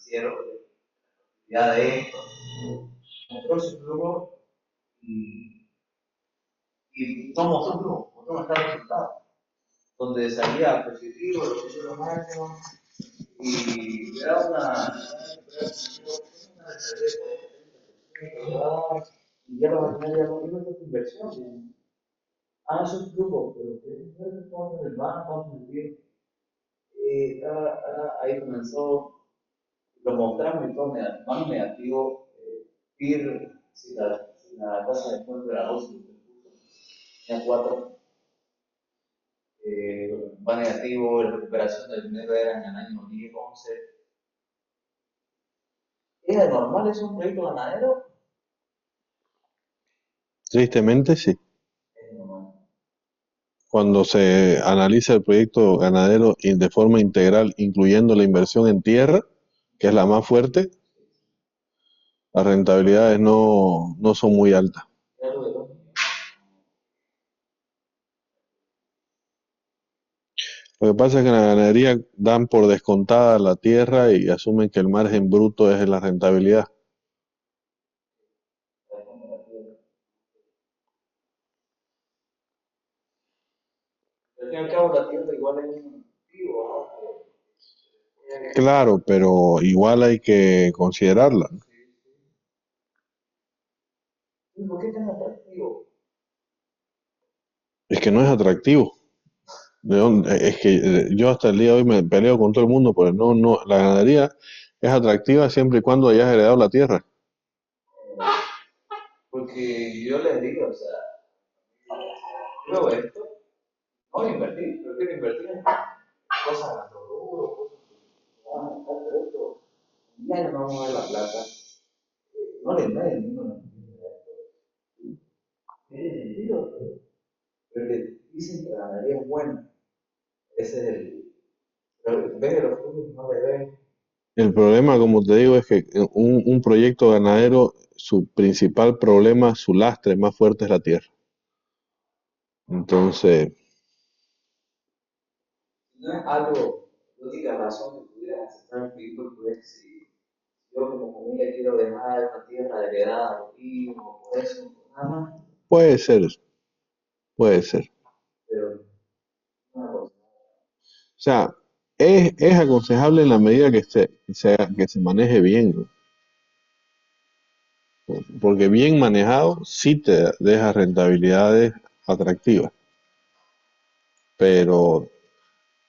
financiero, ya de esto, mostró su flujo y, y no mostró flujo, mostró un resultado, donde salía positivo, lo que yo lo máximo, y era y ya lo tener ya conmigo esta inversión. Ah, eso es flujo, pero que es todo en el banco, vamos a decir, ahí comenzó, lo mostramos y todo más negativo, ir, si la tasa de cuenta era 12, tenía 4, va negativo, la recuperación del dinero era en el año 10, 11. ¿Es normal? ¿Es un proyecto ganadero? Tristemente, sí. Es normal. Cuando se analiza el proyecto ganadero de forma integral, incluyendo la inversión en tierra, que es la más fuerte, las rentabilidades no son muy altas. Es algo de lógica. Lo que pasa es que en la ganadería dan por descontada la tierra y asumen que el margen bruto es la rentabilidad. Al fin y al cabo, la tierra igual es un activo, ¿no? Claro, pero igual hay que considerarla, ¿no? ¿Por qué es tan atractivo? Es que no es atractivo. Es que yo hasta el día de hoy me peleo con todo el mundo, porque la ganadería es atractiva siempre y cuando hayas heredado la tierra. Porque yo les digo, o sea, yo esto, no voy a invertir, prefiero invertir en cosas a lo duro, cosas que van a estar, pero esto, ya no vamos a ver la plata, no le da el mismo tiene sentido, pero que dicen que la ganadería es buena, ese es el, pero ves que los frutos no le ven. El problema, como te digo, es que un proyecto ganadero, su principal problema, su lastre más fuerte es la tierra. Entonces, No es algo, la única razón que pudieras aceptar un proyecto es si yo como familia quiero dejar una tierra heredada a los hijos, por eso, nada más, puede ser, puede ser. pero una cosa. O sea, es aconsejable en la medida que se maneje bien, ¿no? Porque bien manejado sí te deja rentabilidades atractivas, pero,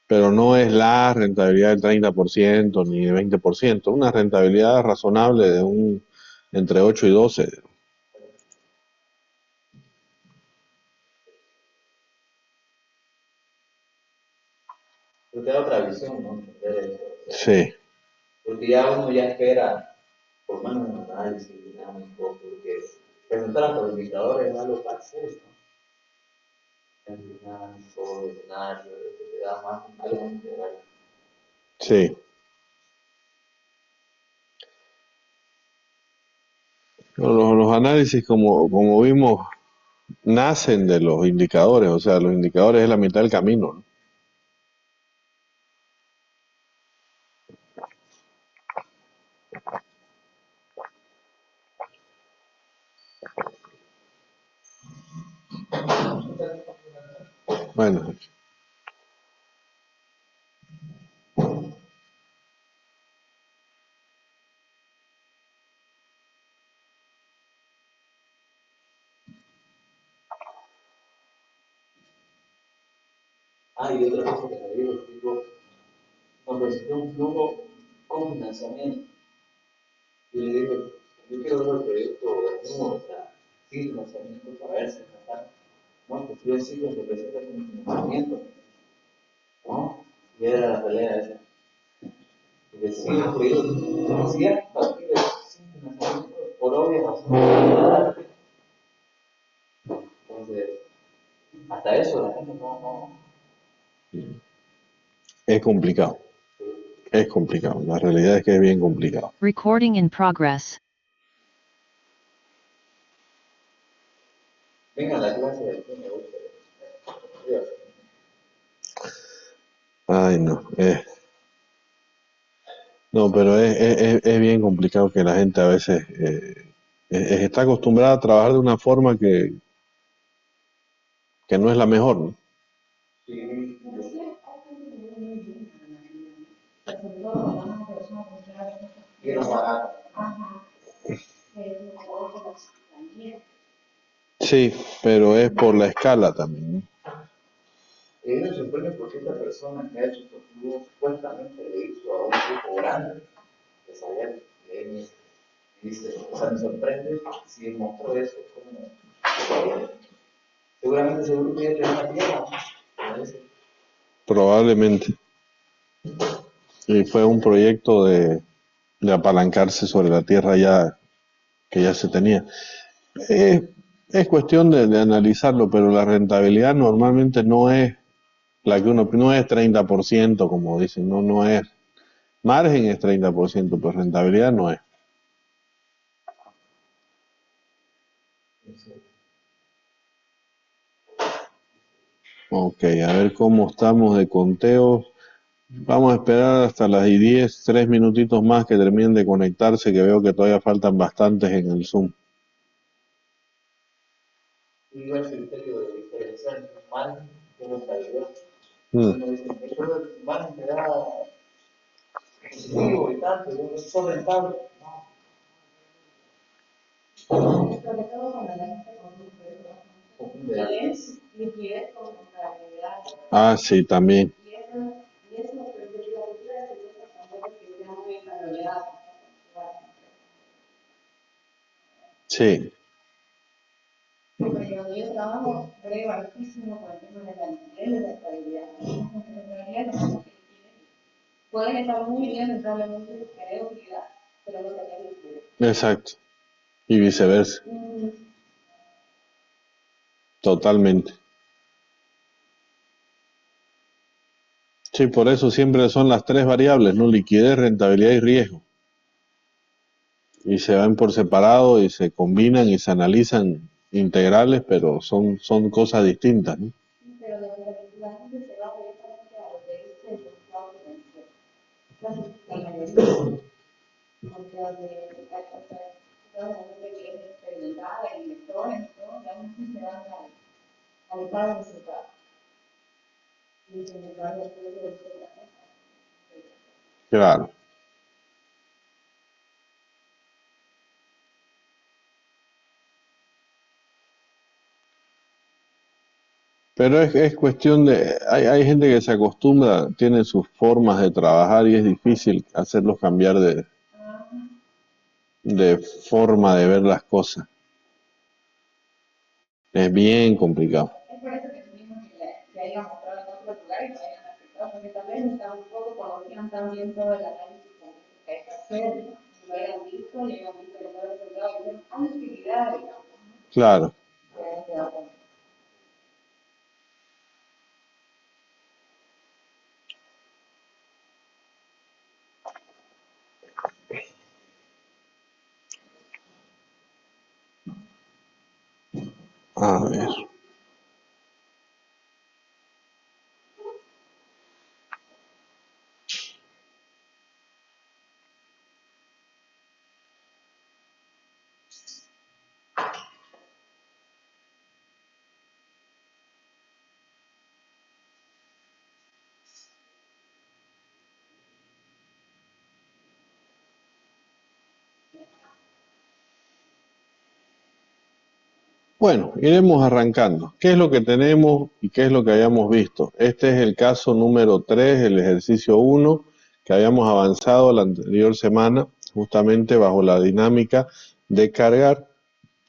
pero no es la rentabilidad del 30% ni del 20%, una rentabilidad razonable de entre 8 y 12. Pero te da otra visión, ¿no? Entender eso, o sea, Sí, porque ya uno ya espera, por lo menos un análisis dinámico, porque presentar a los indicadores es algo parcial, ¿no? El dinámico, el escenario, eso te da más algo integral. sí. Los análisis, como vimos, nacen de los indicadores, o sea, los indicadores es la mitad del camino, ¿no? Bueno, Ah, y otra cosa que te digo, tipo, cuando presenté un flujo con financiamiento, yo le dije, yo quiero ver el proyecto de nuevo, o sea, sin financiamiento para ver si está. No, pues yo sí que se presenta con financiamiento, ¿no? Y era la pelea esa. Porque sí, el proyecto, si es factible sin financiamiento, por obvias razones, entonces, hasta eso la gente no. es complicado, es complicado. La realidad es que es bien complicado. Recording in progress. Venga a la clase de aquí, me gusta. Ay, no. No, pero es bien complicado que la gente a veces está acostumbrada a trabajar de una forma que no es la mejor, ¿no? Sí, quiero pagar. Sí, pero es por la escala también, ¿no? Me sorprende porque esta persona que ha hecho estos flujos supuestamente le hizo a un grupo grande de saber que él dice, o sea, me sorprende si él mostró eso como seguramente ese grupo ya tenía una tierra, ¿no? Probablemente. Y fue un proyecto de apalancarse sobre la tierra ya que ya se tenía. Eh, es cuestión de analizarlo, pero la rentabilidad normalmente no es la que uno, no es 30%, como dicen, no es. Margen es 30%, pero rentabilidad no es. Ok, a ver cómo estamos de conteos. Vamos a esperar hasta las 10, 3 minutitos más que terminen de conectarse, que veo que todavía faltan bastantes en el Zoom. Y el criterio de diferenciar entre margen y rentabilidad. Mm, Uno dice, esto es margen que da positivo y tanto, y uno son rentable. Sobre todo cuando la gente confunde liquidez con rentabilidad. Ah, sí, también. Y eso, pero la liquidez de empresas tampoco es que sea muy desarrollada. Sí, Porque donde yo trabajo, brego altísimo con el tema de la liquidez y de la estabilidad. En realidad, no es que pueden estar muy bien, lamentablemente, querer utilidad, pero no tener liquidez. exacto. Y viceversa. Totalmente. Sí, por eso siempre son las tres variables, ¿no? Liquidez, rentabilidad y riesgo. Y se van por separado y se combinan y se analizan integrales, pero son cosas distintas, ¿no? Pero la gente se va directamente a lo que dice el mercado financiero. La mayoría, porque donde hay gente que es experimentada, inversores, ¿no? Ya no se van al pago resultado. Y se les va a decir de la Claro. Pero es cuestión de, hay gente que se acostumbra, tiene sus formas de trabajar y es difícil hacerlos cambiar de forma de ver las cosas. Es bien complicado. Es por eso que tuvimos que haya mostrado en otro lugar y que hayan afectado, porque tal vez estaban un poco conocían también todo el análisis que hay que hacer, ¿no? Lo hayan visto y hayan visto que todo el resultado y dijeron, hay utilidad, digamos. Claro. A ver. Bueno, iremos arrancando. ¿Qué es lo que tenemos y qué es lo que habíamos visto? Este es el caso número 3, el ejercicio 1, que habíamos avanzado la anterior semana, justamente bajo la dinámica de cargar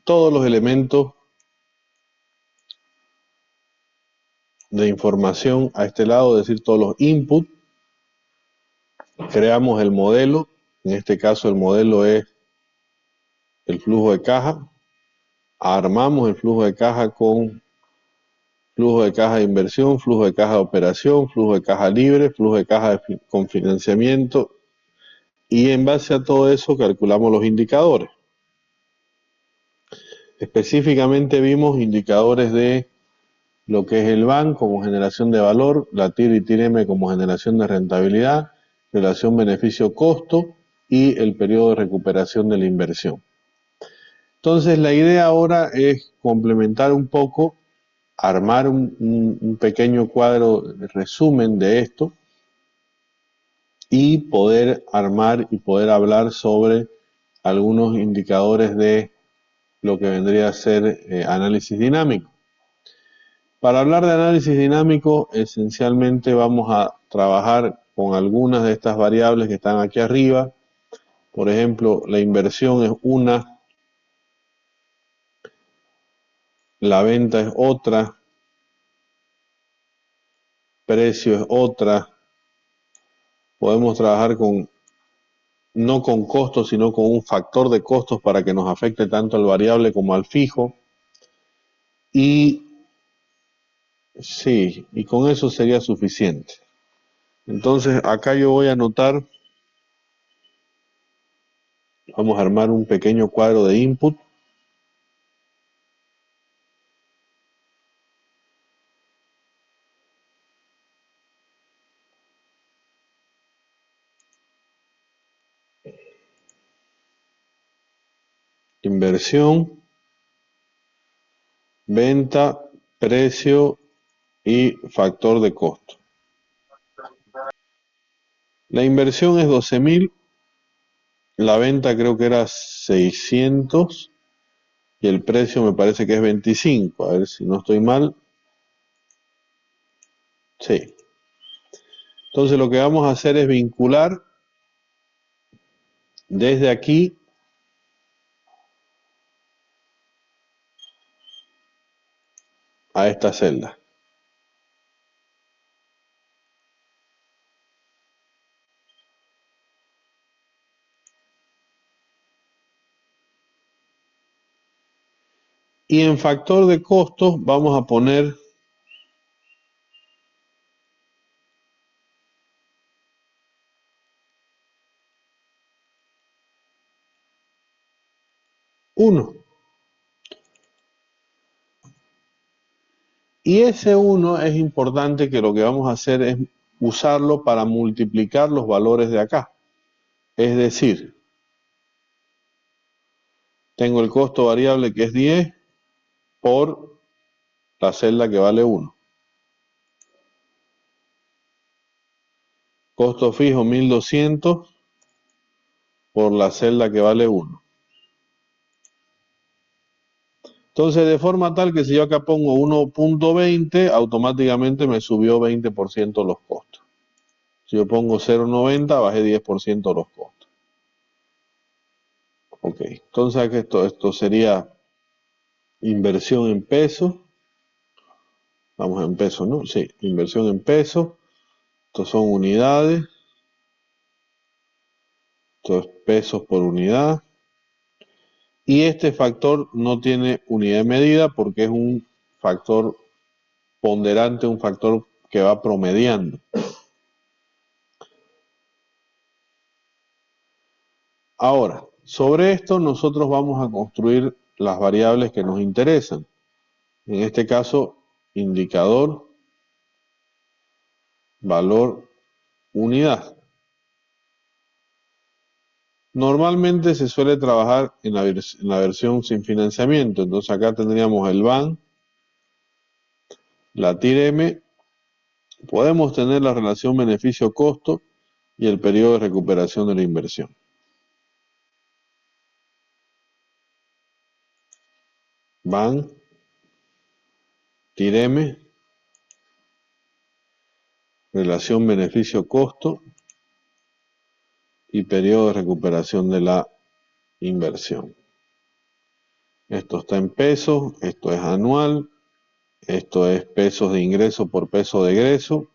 todos los elementos de información a este lado, es decir, todos los inputs. Creamos el modelo, en este caso el modelo es el flujo de caja. Armamos el flujo de caja con flujo de caja de inversión, flujo de caja de operación, flujo de caja libre, flujo de caja con financiamiento, y en base a todo eso calculamos los indicadores. Específicamente vimos indicadores de lo que es el BAN como generación de valor, la TIR y TIR-M como generación de rentabilidad, relación beneficio-costo y el periodo de recuperación de la inversión. Entonces la idea ahora es complementar un poco, armar un pequeño cuadro de resumen de esto y poder armar y poder hablar sobre algunos indicadores de lo que vendría a ser análisis dinámico. Para hablar de análisis dinámico, esencialmente vamos a trabajar con algunas de estas variables que están aquí arriba. Por ejemplo, la inversión es una, la venta es otra, precio es otra. Podemos trabajar no con costos, sino con un factor de costos para que nos afecte tanto al variable como al fijo. Y sí, y con eso sería suficiente. Entonces, acá yo voy a anotar, vamos a armar un pequeño cuadro de input. Inversión, venta, precio y factor de costo. La inversión es 12.000, la venta creo que era 600 y el precio me parece que es 25. A ver si no estoy mal. Sí. Entonces lo que vamos a hacer es vincular desde aquí a esta celda. Y en factor de costos vamos a poner 1. Y ese 1 es importante, que lo que vamos a hacer es usarlo para multiplicar los valores de acá. Es decir, tengo el costo variable que es 10 por la celda que vale 1. Costo fijo 1200 por la celda que vale 1. Entonces, de forma tal que si yo acá pongo 1.20, automáticamente me subió 20% los costos. Si yo pongo 0.90, bajé 10% los costos. Ok, entonces aquí esto sería inversión en pesos. Vamos en pesos, ¿no? Sí, inversión en pesos. Estos son unidades. Esto es pesos por unidad. Y este factor no tiene unidad de medida porque es un factor ponderante, un factor que va promediando. Ahora, sobre esto nosotros vamos a construir las variables que nos interesan. En este caso, indicador, valor, unidad. Normalmente se suele trabajar en la versión sin financiamiento. Entonces acá tendríamos el BAN, la TIR-M. Podemos tener la relación beneficio-costo y el periodo de recuperación de la inversión. BAN, TIR-M, relación beneficio-costo y periodo de recuperación de la inversión. Esto está en pesos, esto es anual, esto es pesos de ingreso por peso de egreso.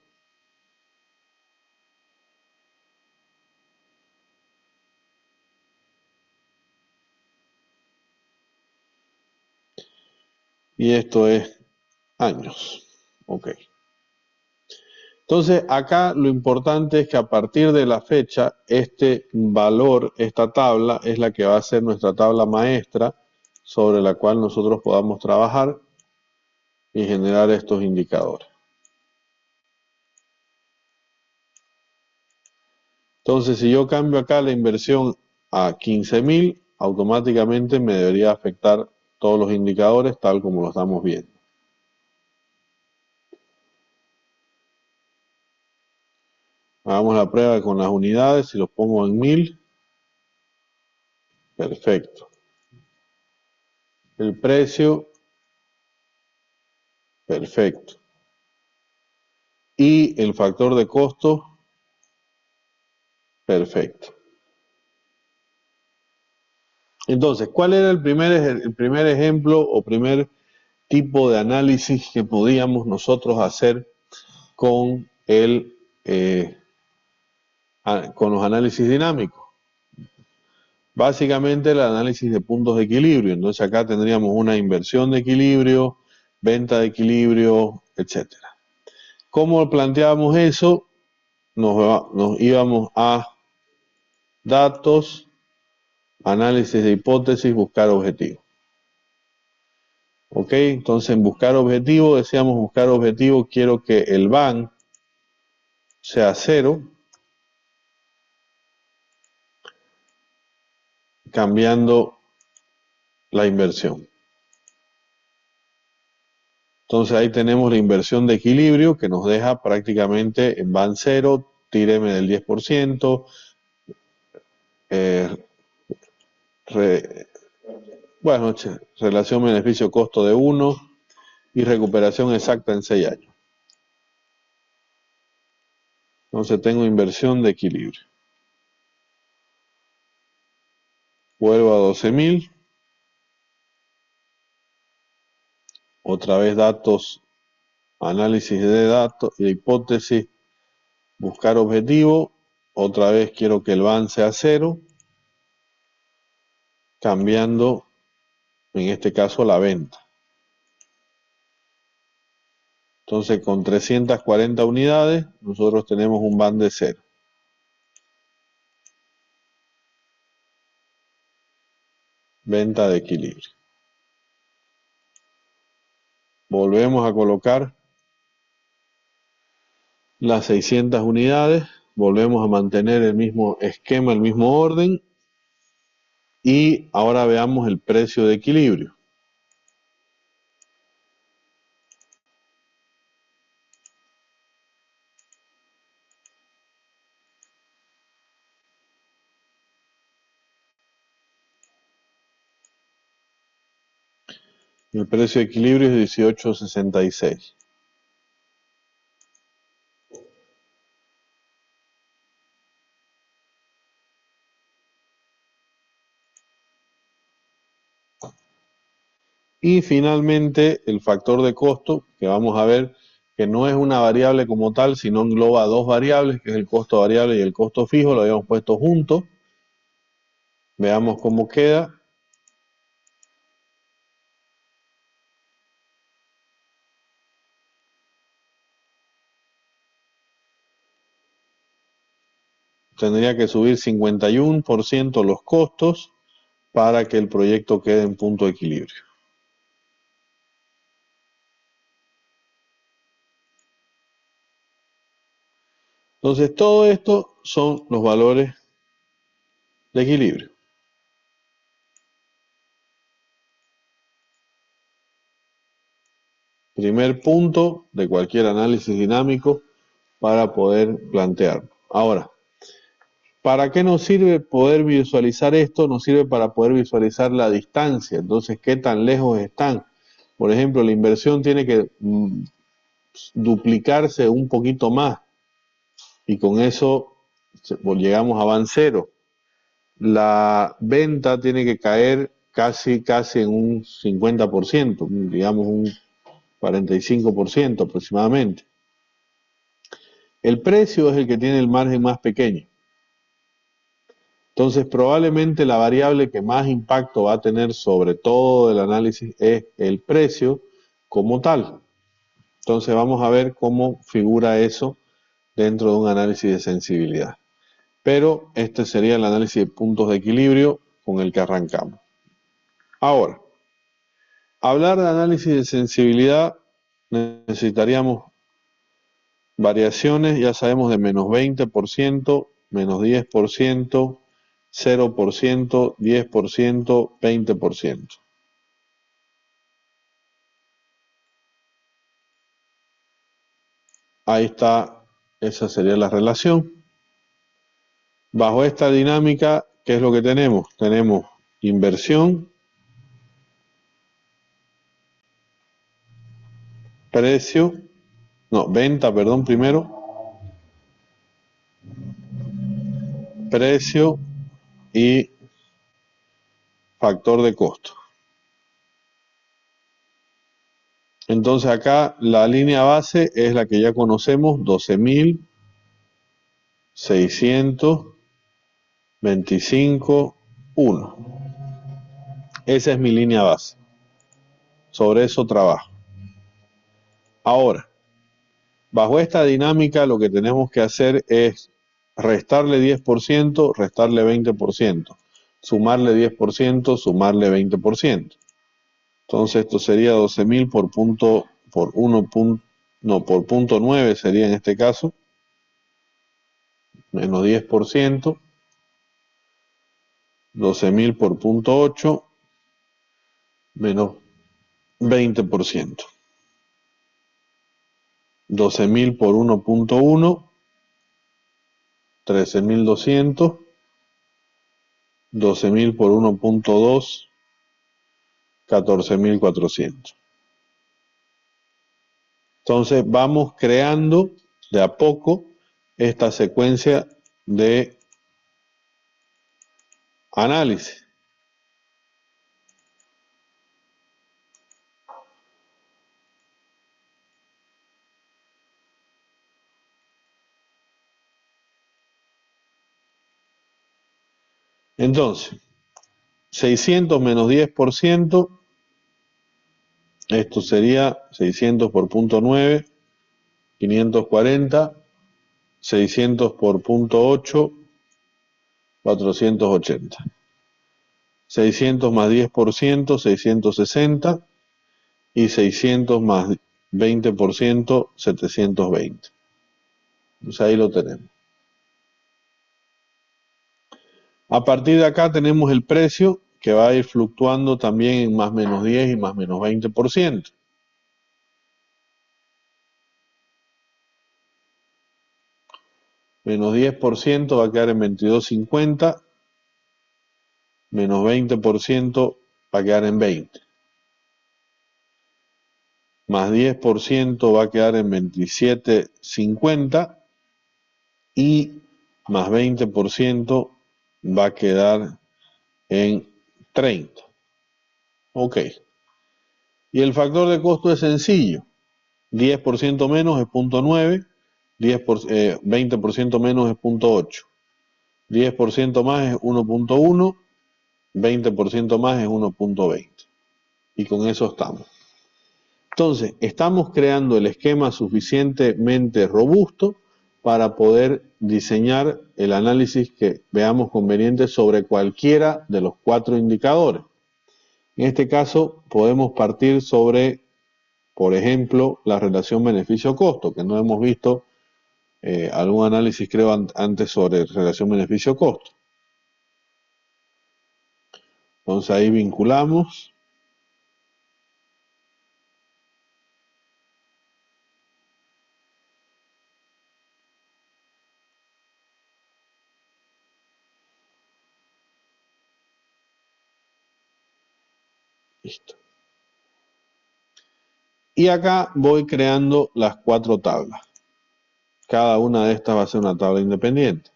Y esto es años. Ok. Entonces, acá lo importante es que a partir de la fecha, este valor, esta tabla, es la que va a ser nuestra tabla maestra sobre la cual nosotros podamos trabajar y generar estos indicadores. Entonces, si yo cambio acá la inversión a 15.000, automáticamente me debería afectar todos los indicadores tal como lo estamos viendo. Hagamos la prueba con las unidades. Si los pongo en 1000, perfecto. El precio, perfecto. Y el factor de costo, perfecto. Entonces, ¿cuál era el primer ejemplo o primer tipo de análisis que podíamos nosotros hacer con con los análisis dinámicos? Básicamente el análisis de puntos de equilibrio. Entonces acá tendríamos una inversión de equilibrio, venta de equilibrio, etcétera. ¿Cómo planteábamos eso? Nos íbamos a datos, análisis de hipótesis, buscar objetivo. ¿Ok? Entonces en buscar objetivo, decíamos buscar objetivo, quiero que el BAN sea 0, cambiando la inversión. Entonces ahí tenemos la inversión de equilibrio que nos deja prácticamente en BAN 0, tíreme del 10%, relación beneficio-costo de 1 y recuperación exacta en 6 años. Entonces tengo inversión de equilibrio. Vuelvo a 12.000. Otra vez datos, análisis de datos, de hipótesis, buscar objetivo. Otra vez quiero que el BAN sea 0, cambiando en este caso la venta. Entonces con 340 unidades nosotros tenemos un BAN de 0. Venta de equilibrio. Volvemos a colocar las 600 unidades, volvemos a mantener el mismo esquema, el mismo orden, y ahora veamos el precio de equilibrio. El precio de equilibrio es 18.66. Y finalmente el factor de costo, que vamos a ver que no es una variable como tal, sino engloba dos variables, que es el costo variable y el costo fijo, lo habíamos puesto juntos. Veamos cómo queda. Tendría que subir 51% los costos para que el proyecto quede en punto de equilibrio. Entonces, todo esto son los valores de equilibrio. Primer punto de cualquier análisis dinámico para poder plantearlo. Ahora, ¿para qué nos sirve poder visualizar esto? Nos sirve para poder visualizar la distancia. Entonces, ¿qué tan lejos están? Por ejemplo, la inversión tiene que duplicarse un poquito más y con eso llegamos a BAN 0. La venta tiene que caer casi en un 50%, digamos un 45% aproximadamente. El precio es el que tiene el margen más pequeño. Entonces, probablemente la variable que más impacto va a tener sobre todo el análisis es el precio como tal. Entonces, vamos a ver cómo figura eso dentro de un análisis de sensibilidad. Pero este sería el análisis de puntos de equilibrio con el que arrancamos. Ahora, hablar de análisis de sensibilidad necesitaríamos variaciones, ya sabemos, de menos 20%, menos 10%, 0%, 10%, 20%. Ahí está, esa sería la relación. Bajo esta dinámica, ¿qué es lo que tenemos? Tenemos inversión, precio, no, venta, perdón, primero, precio y factor de costo. Entonces acá la línea base es la que ya conocemos, 12.625.1. Esa es mi línea base. Sobre eso trabajo. Ahora, bajo esta dinámica lo que tenemos que hacer es restarle 10%, restarle 20%, sumarle 10%, sumarle 20%. Entonces esto sería 12.000 por punto, por 1 punto, no, por punto 9 sería en este caso, menos 10%, 12.000 por punto 8, menos 20%. 12.000 por 1.1, 13.200. 12.000 por 1.2, 14.400. Entonces vamos creando de a poco esta secuencia de análisis. Entonces, 600 menos 10%, esto sería 600 por punto 9, 540, 600 por punto 8, 480. 600 más 10%, 660, y 600 más 20%, 720. Entonces ahí lo tenemos. A partir de acá tenemos el precio que va a ir fluctuando también en más menos 10 y más menos 20%. Menos 10% va a quedar en 22.50, menos 20% va a quedar en 20. Más 10% va a quedar en 27.50 y más 20% va a quedar en 30. Ok. Y el factor de costo es sencillo. 10% menos es 0.9, 20% menos es 0.8, 10% más es 1.1, 20% más es 1.20. Y con eso estamos. Entonces, estamos creando el esquema suficientemente robusto para poder diseñar el análisis que veamos conveniente sobre cualquiera de los 4 indicadores. En este caso, podemos partir sobre, por ejemplo, la relación beneficio-costo, que no hemos visto algún análisis, creo, antes sobre relación beneficio-costo. Entonces ahí vinculamos. Listo. Y acá voy creando las 4 tablas. Cada una de estas va a ser una tabla independiente.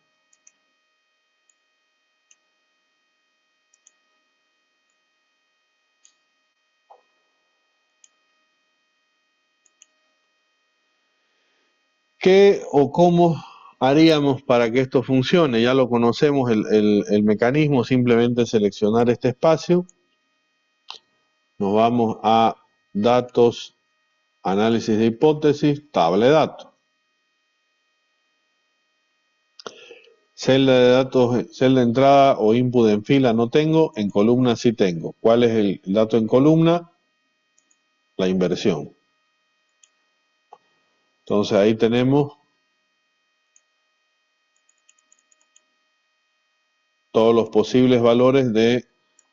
¿Qué o cómo haríamos para que esto funcione? Ya lo conocemos el mecanismo, simplemente seleccionar este espacio. Nos vamos a datos, análisis de hipótesis, tabla de datos. Celda de datos, celda de entrada o input en fila no tengo, en columna sí tengo. ¿Cuál es el dato en columna? La inversión. Entonces ahí tenemos todos los posibles valores de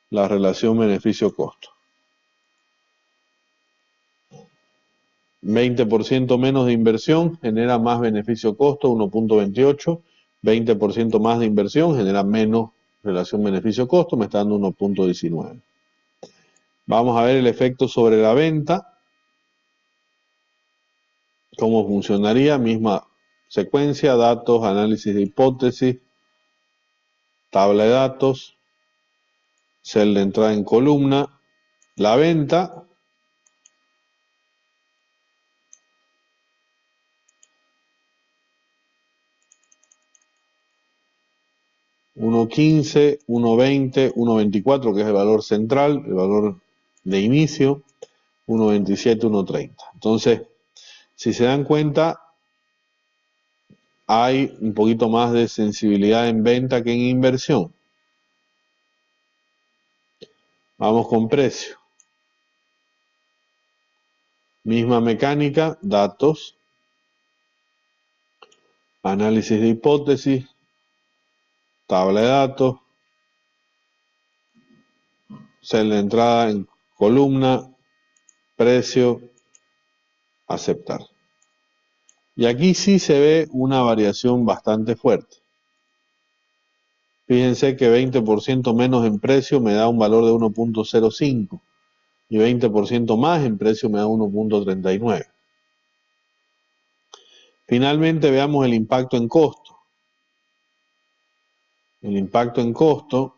la relación beneficio-costo. 20% menos de inversión genera más beneficio-costo, 1.28. 20% más de inversión genera menos relación beneficio-costo, me está dando 1.19. Vamos a ver el efecto sobre la venta. ¿Cómo funcionaría? Misma secuencia, datos, análisis de hipótesis, tabla de datos, cel de entrada en columna, la venta. $1.15, $1.20, $1.24, que es el valor central, el valor de inicio, $1.27, $1.30. Entonces, si se dan cuenta, hay un poquito más de sensibilidad en venta que en inversión. Vamos con precio. Misma mecánica, datos, análisis de hipótesis, tabla de datos, cel de entrada en columna, precio, aceptar. Y aquí sí se ve una variación bastante fuerte. Fíjense que 20% menos en precio me da un valor de 1.05 y 20% más en precio me da 1.39. Finalmente veamos el impacto en costo. El impacto en costo,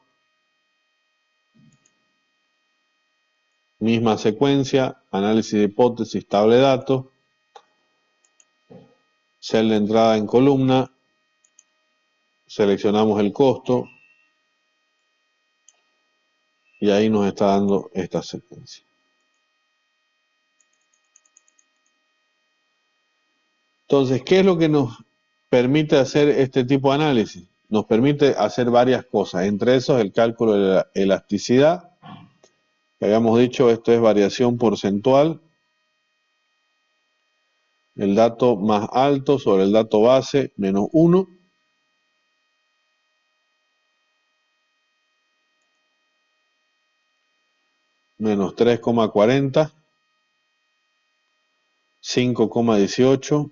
misma secuencia, análisis de hipótesis, tabla de datos, cel de entrada en columna, seleccionamos el costo y ahí nos está dando esta secuencia. Entonces, ¿qué es lo que nos permite hacer este tipo de análisis? Nos permite hacer varias cosas, entre esos el cálculo de la elasticidad, que habíamos dicho, esto es variación porcentual, el dato más alto sobre el dato base menos 1, menos 3,40, 5,18,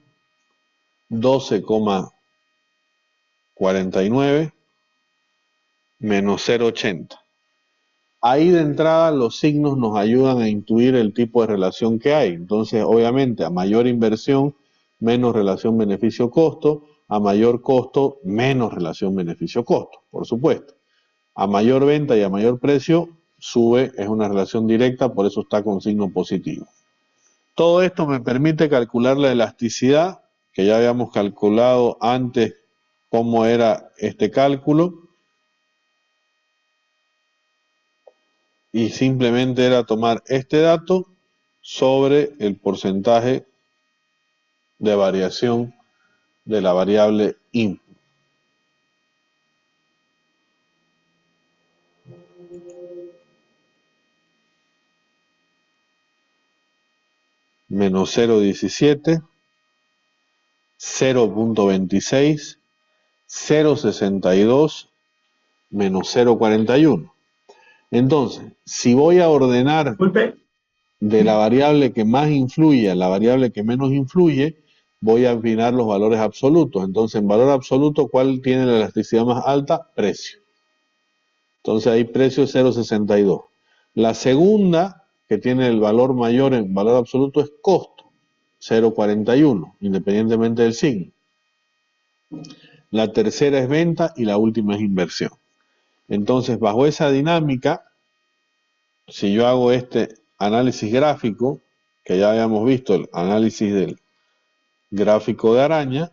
12,49, menos 0,80. Ahí de entrada los signos nos ayudan a intuir el tipo de relación que hay. Entonces, obviamente, a mayor inversión, menos relación beneficio-costo, a mayor costo, menos relación beneficio-costo, por supuesto. A mayor venta y a mayor precio, sube, es una relación directa, por eso está con signo positivo. Todo esto me permite calcular la elasticidad, que ya habíamos calculado antes cómo era este cálculo, y simplemente era tomar este dato sobre el porcentaje de variación de la variable input. Menos 0,17, 0.26, 0.62, menos 0.41. Entonces, si voy a ordenar de la variable que más influye a la variable que menos influye, voy a afinar los valores absolutos. Entonces, en valor absoluto, ¿cuál tiene la elasticidad más alta? Precio. Entonces, ahí precio es 0.62. La segunda, que tiene el valor mayor en valor absoluto, es costo, 0.41, independientemente del signo. La tercera es venta y la última es inversión. Entonces, bajo esa dinámica, si yo hago este análisis gráfico, que ya habíamos visto el análisis del gráfico de araña,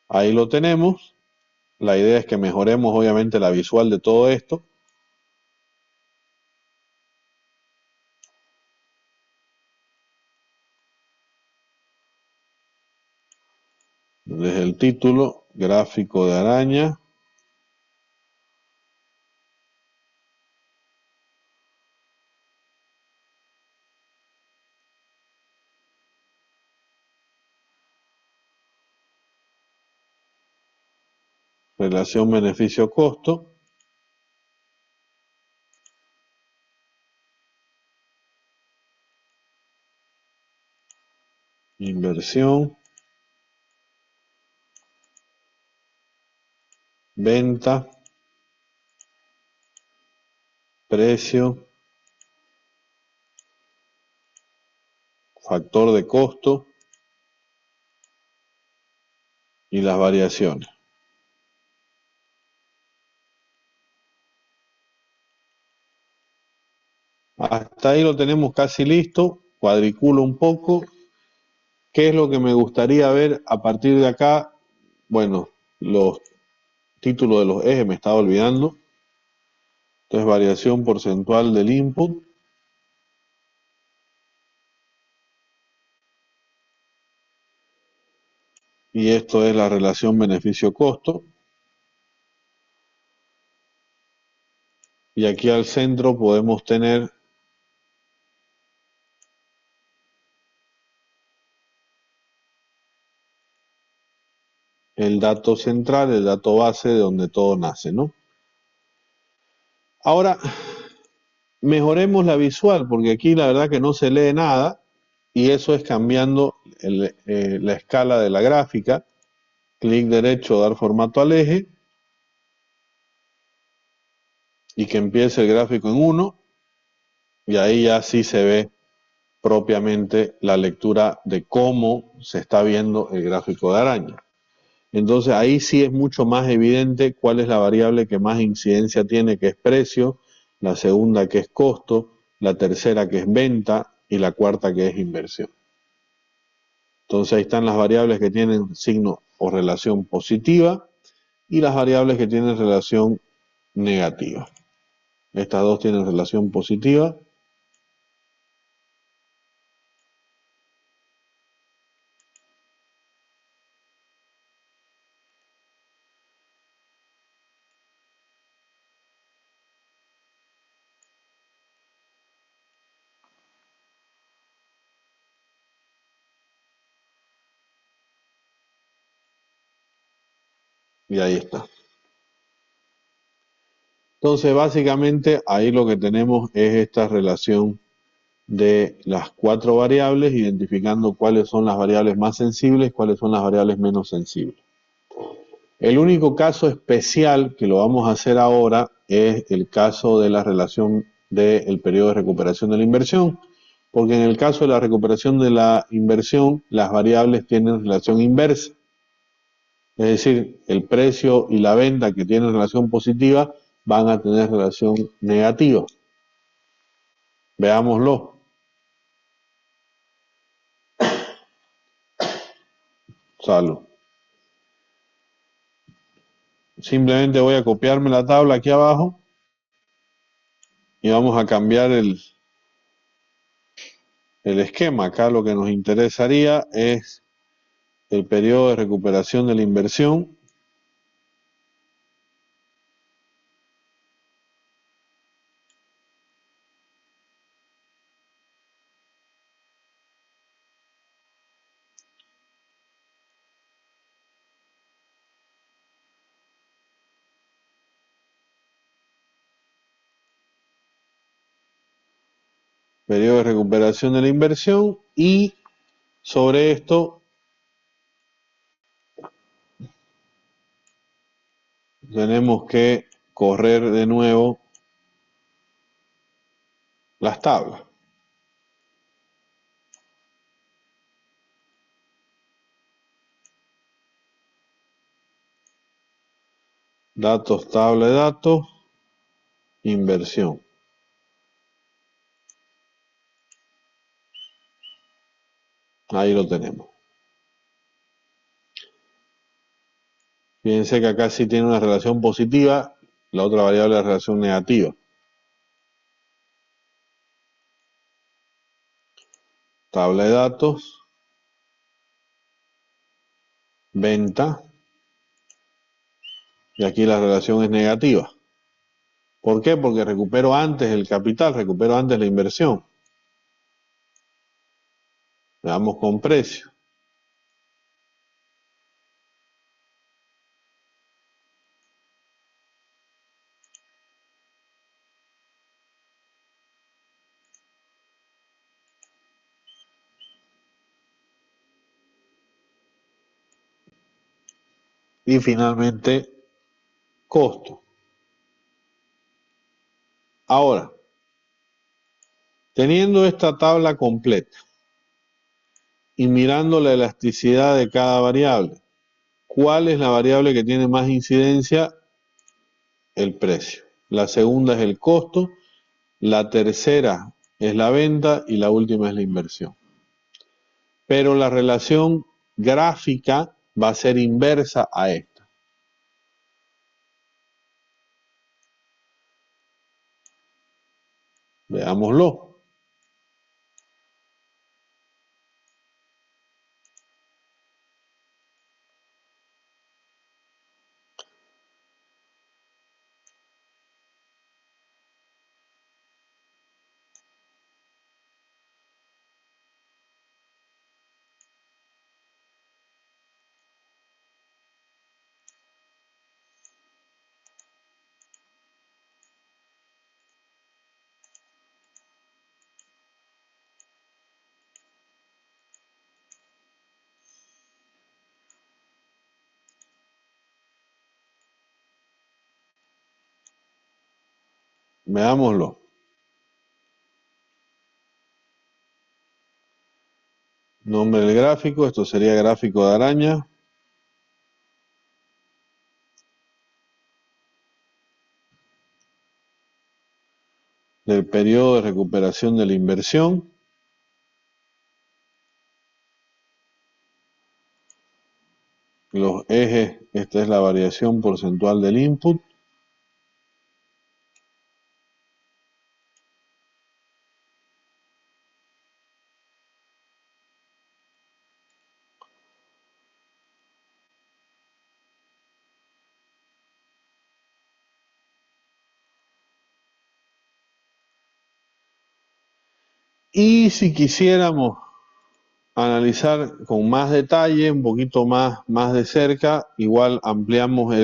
ahí lo tenemos. La idea es que mejoremos obviamente la visual de todo esto. Desde el título, gráfico de araña. relación beneficio-costo, inversión, venta, precio, factor de costo y las variaciones. Hasta ahí lo tenemos casi listo. Cuadriculo un poco. ¿Qué es lo que me gustaría ver a partir de acá? Bueno, los títulos de los ejes me estaba olvidando. Entonces, variación porcentual del input. Y esto es la relación beneficio-costo. Y aquí al centro podemos tener el dato central, el dato base de donde todo nace, ¿no? Ahora, mejoremos la visual, porque aquí la verdad que no se lee nada, y eso es cambiando la escala de la gráfica. Clic derecho, dar formato al eje, y que empiece el gráfico en 1, y ahí ya sí se ve propiamente la lectura de cómo se está viendo el gráfico de araña. Entonces ahí sí es mucho más evidente cuál es la variable que más incidencia tiene, que es precio, la segunda que es costo, la tercera que es venta y la cuarta que es inversión. Entonces ahí están las variables que tienen signo o relación positiva y las variables que tienen relación negativa. Estas dos tienen relación positiva. Y ahí está. Entonces, básicamente, ahí lo que tenemos es esta relación de las 4 variables, identificando cuáles son las variables más sensibles, cuáles son las variables menos sensibles. El único caso especial que lo vamos a hacer ahora es el caso de la relación del periodo de recuperación de la inversión, porque en el caso de la recuperación de la inversión, las variables tienen relación inversa. Es decir, el precio y la venta que tienen relación positiva van a tener relación negativa. Veámoslo. Salud. Simplemente voy a copiarme la tabla aquí abajo y vamos a cambiar el esquema. Acá lo que nos interesaría es el periodo de recuperación de la inversión. Periodo de recuperación de la inversión, y sobre esto tenemos que correr de nuevo las tablas. Datos, tabla de datos, inversión. Ahí lo tenemos. Fíjense que acá sí tiene una relación positiva, la otra variable es la relación negativa. Tabla de datos, venta, y aquí la relación es negativa. ¿Por qué? Porque recupero antes el capital, recupero antes la inversión. Veamos con precio. y finalmente costo. Ahora, teniendo esta tabla completa y mirando la elasticidad de cada variable, ¿cuál es la variable que tiene más incidencia? El precio. La segunda es el costo, la tercera es la venta y la última es la inversión. Pero la relación gráfica va a ser inversa a esta. Veámoslo. Veámoslo. Nombre del gráfico, esto sería gráfico de araña. Del periodo de recuperación de la inversión. Los ejes, esta es la variación porcentual del input. Y si quisiéramos analizar con más detalle, un poquito más de cerca, igual ampliamos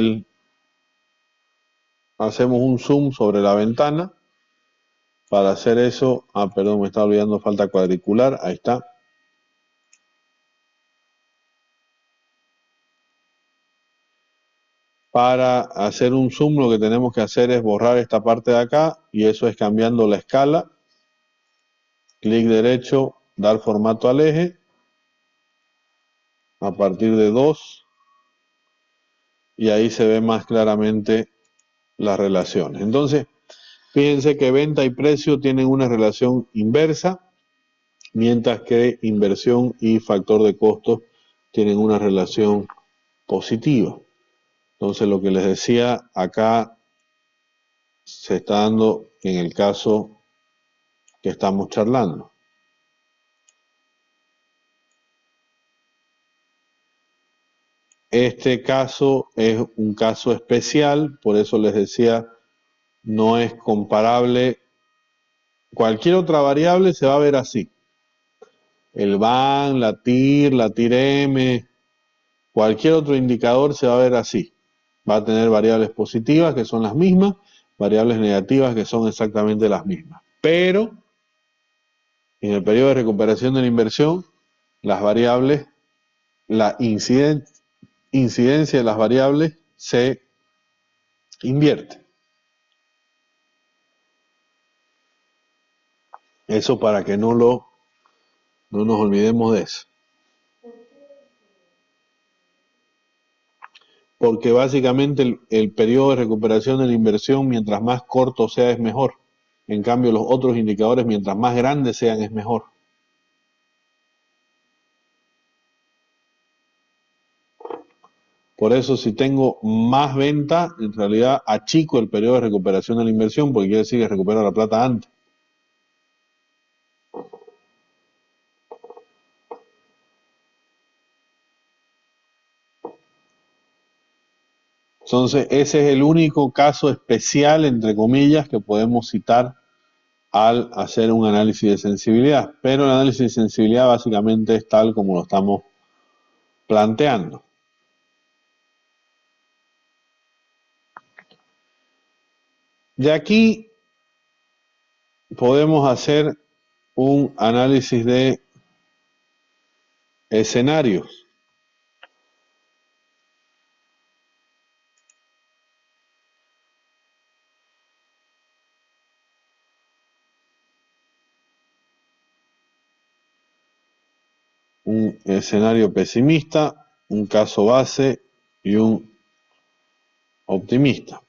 hacemos un zoom sobre la ventana. Para hacer eso, perdón, me estaba olvidando, falta cuadricular, ahí está. Para hacer un zoom lo que tenemos que hacer es borrar esta parte de acá y eso es cambiando la escala. Clic derecho, dar formato al eje. A partir de 2 y ahí se ve más claramente las relaciones. Entonces, fíjense que venta y precio tienen una relación inversa, mientras que inversión y factor de costo tienen una relación positiva. Entonces, lo que les decía acá se está dando en el caso que estamos charlando. Este caso es un caso especial, por eso les decía, no es comparable. Cualquier otra variable se va a ver así. El BAN, la TIR M, cualquier otro indicador se va a ver así. Va a tener variables positivas que son las mismas, variables negativas que son exactamente las mismas. Pero en el periodo de recuperación de la inversión, las variables, la incidencia de las variables se invierte. Eso para que no nos olvidemos de eso. Porque básicamente el periodo de recuperación de la inversión, mientras más corto sea, es mejor. En cambio, los otros indicadores, mientras más grandes sean, es mejor. Por eso, si tengo más venta, en realidad achico el periodo de recuperación de la inversión, porque quiere decir que recupero la plata antes. Entonces, ese es el único caso especial, entre comillas, que podemos citar al hacer un análisis de sensibilidad. Pero el análisis de sensibilidad básicamente es tal como lo estamos planteando. De aquí podemos hacer un análisis de escenarios. escenario pesimista, un caso base y un optimista.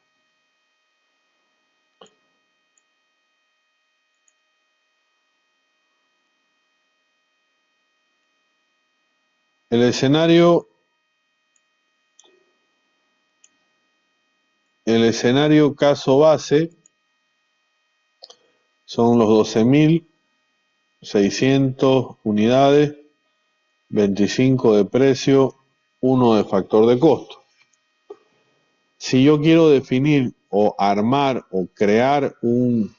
El escenario caso base son los 12.600 unidades, 25 de precio, 1 de factor de costo. Si yo quiero definir o armar o crear un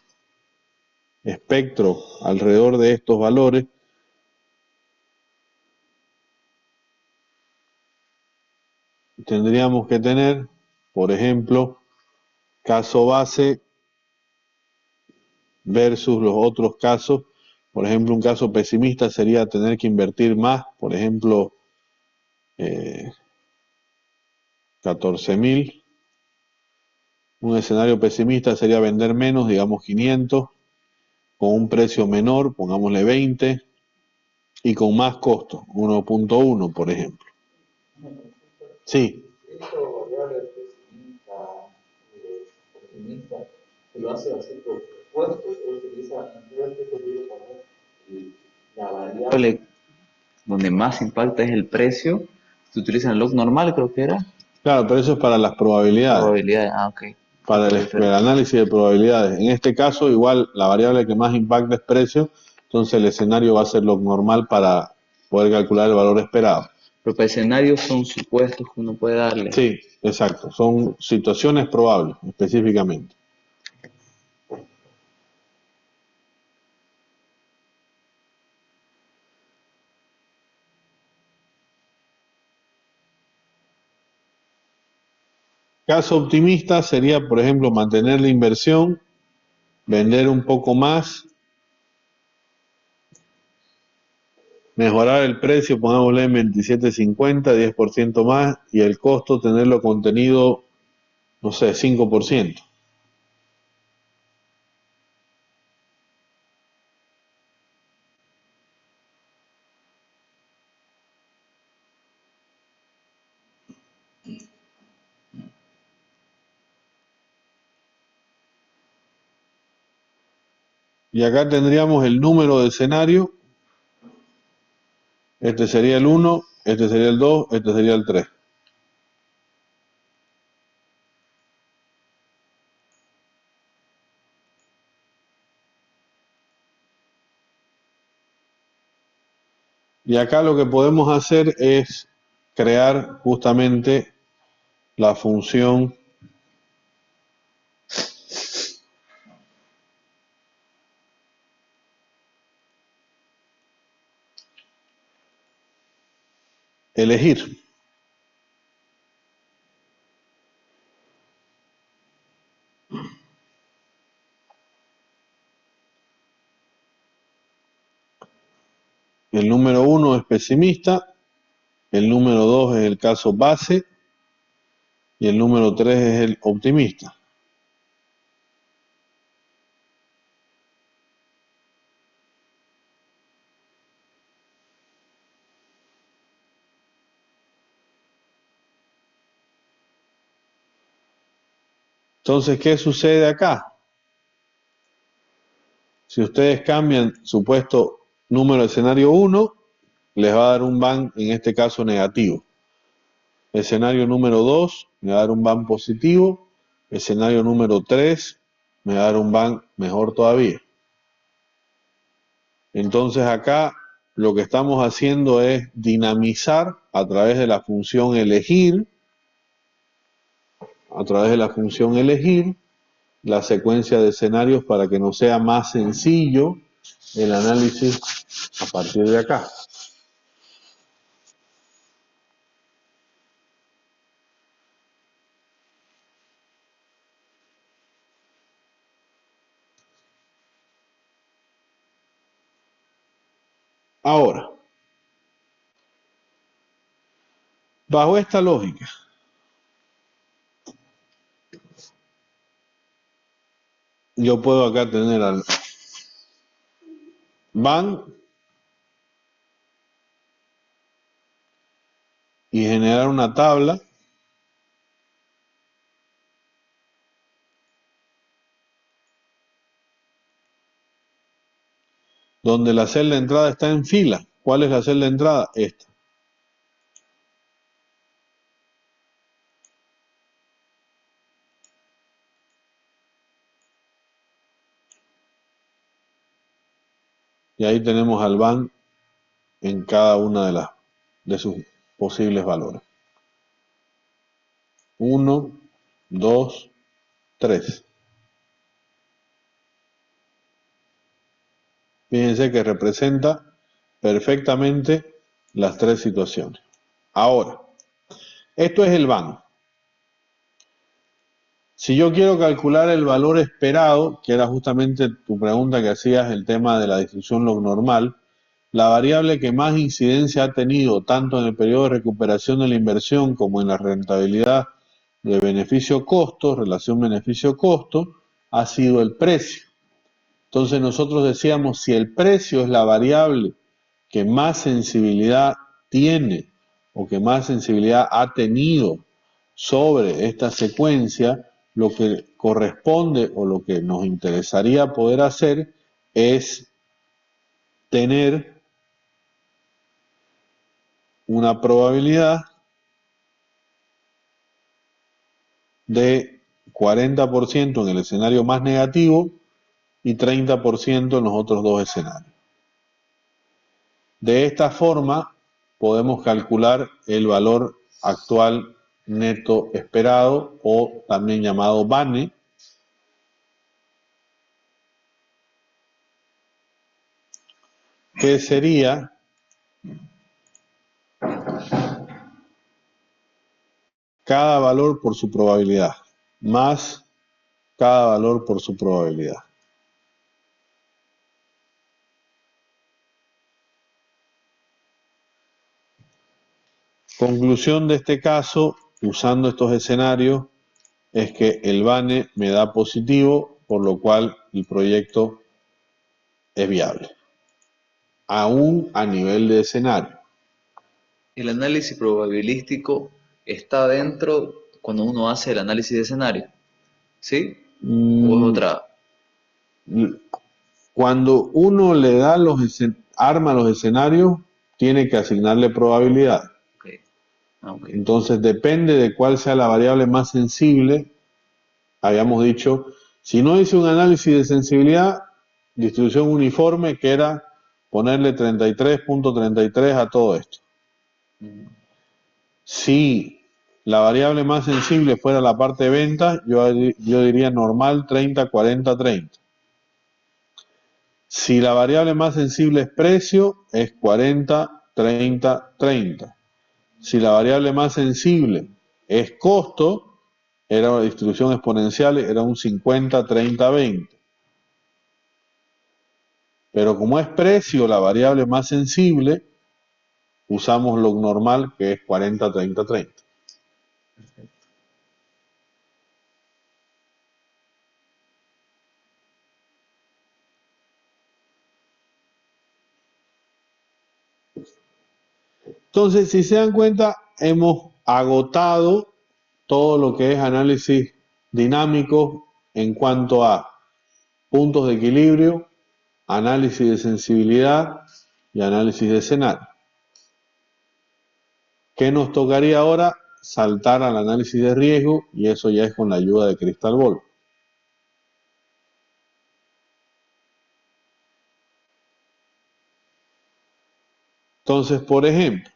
espectro alrededor de estos valores, tendríamos que tener, por ejemplo, caso base versus los otros casos. Por ejemplo, un caso pesimista sería tener que invertir más, por ejemplo, 14.000. Un escenario pesimista sería vender menos, digamos 500, con un precio menor, pongámosle 20, y con más costo, 1.1, por ejemplo. Sí. Esto variable pesimista, se lo hace así por puestos, o se utiliza la variable donde más impacta es el precio. Se utiliza el log normal, creo que era. Claro, pero eso es para las probabilidades. Probabilidades, ok. Para el análisis de probabilidades. En este caso, igual, la variable que más impacta es precio, entonces el escenario va a ser log normal para poder calcular el valor esperado. Pero para escenarios son supuestos que uno puede darle. Sí, exacto. Son situaciones probables, específicamente. Caso optimista sería, por ejemplo, mantener la inversión, vender un poco más, mejorar el precio, pongámosle en 27.50, 10% más, y el costo tenerlo contenido, no sé, 5%. Y acá tendríamos el número de escenario. Este sería el 1, este sería el 2, este sería el 3. Y acá lo que podemos hacer es crear justamente la función elegir. El número 1 es pesimista, el número 2 es el caso base y el número 3 es el optimista. Entonces, ¿qué sucede acá? Si ustedes cambian supuesto número de escenario 1, les va a dar un ban, en este caso negativo. Escenario número 2 me va a dar un ban positivo. Escenario número 3 me va a dar un ban mejor todavía. Entonces acá lo que estamos haciendo es dinamizar a través de la función elegir, la secuencia de escenarios para que nos sea más sencillo el análisis a partir de acá. Ahora, bajo esta lógica, yo puedo acá tener al ban y generar una tabla donde la celda de entrada está en fila. ¿Cuál es la celda de entrada? Esta. Y ahí tenemos al van en cada una de sus posibles valores. 1, 2, 3. Fíjense que representa perfectamente las tres situaciones. Ahora, esto es el van. Si yo quiero calcular el valor esperado, que era justamente tu pregunta que hacías, el tema de la distribución log normal, la variable que más incidencia ha tenido tanto en el periodo de recuperación de la inversión como en la rentabilidad de beneficio-costo, relación beneficio-costo, ha sido el precio. Entonces nosotros decíamos, si el precio es la variable que más sensibilidad tiene o que más sensibilidad ha tenido sobre esta secuencia, lo que corresponde o lo que nos interesaría poder hacer es tener una probabilidad de 40% en el escenario más negativo y 30% en los otros dos escenarios. De esta forma podemos calcular el valor actual neto esperado o también llamado BANE, que sería cada valor por su probabilidad, más cada valor por su probabilidad. Conclusión de este caso, usando estos escenarios, es que el BANE me da positivo, por lo cual el proyecto es viable, aún a nivel de escenario. El análisis probabilístico está dentro cuando uno hace el análisis de escenario, ¿sí? ¿O es otra? Cuando uno le da arma los escenarios, tiene que asignarle probabilidad. Okay. Okay. Entonces depende de cuál sea la variable más sensible. Habíamos dicho, si no hice un análisis de sensibilidad, distribución uniforme, que era ponerle 33.33 a todo esto. Si la variable más sensible fuera la parte de ventas, yo diría normal 30, 40, 30. Si la variable más sensible es precio, es 40, 30, 30. Si la variable más sensible es costo, era una distribución exponencial, era un 50, 30, 20. Pero como es precio la variable más sensible, usamos log normal, que es 40, 30, 30. Entonces, si se dan cuenta, hemos agotado todo lo que es análisis dinámico en cuanto a puntos de equilibrio, análisis de sensibilidad y análisis de escenario. ¿Qué nos tocaría ahora? Saltar al análisis de riesgo, y eso ya es con la ayuda de Crystal Ball. Entonces, por ejemplo,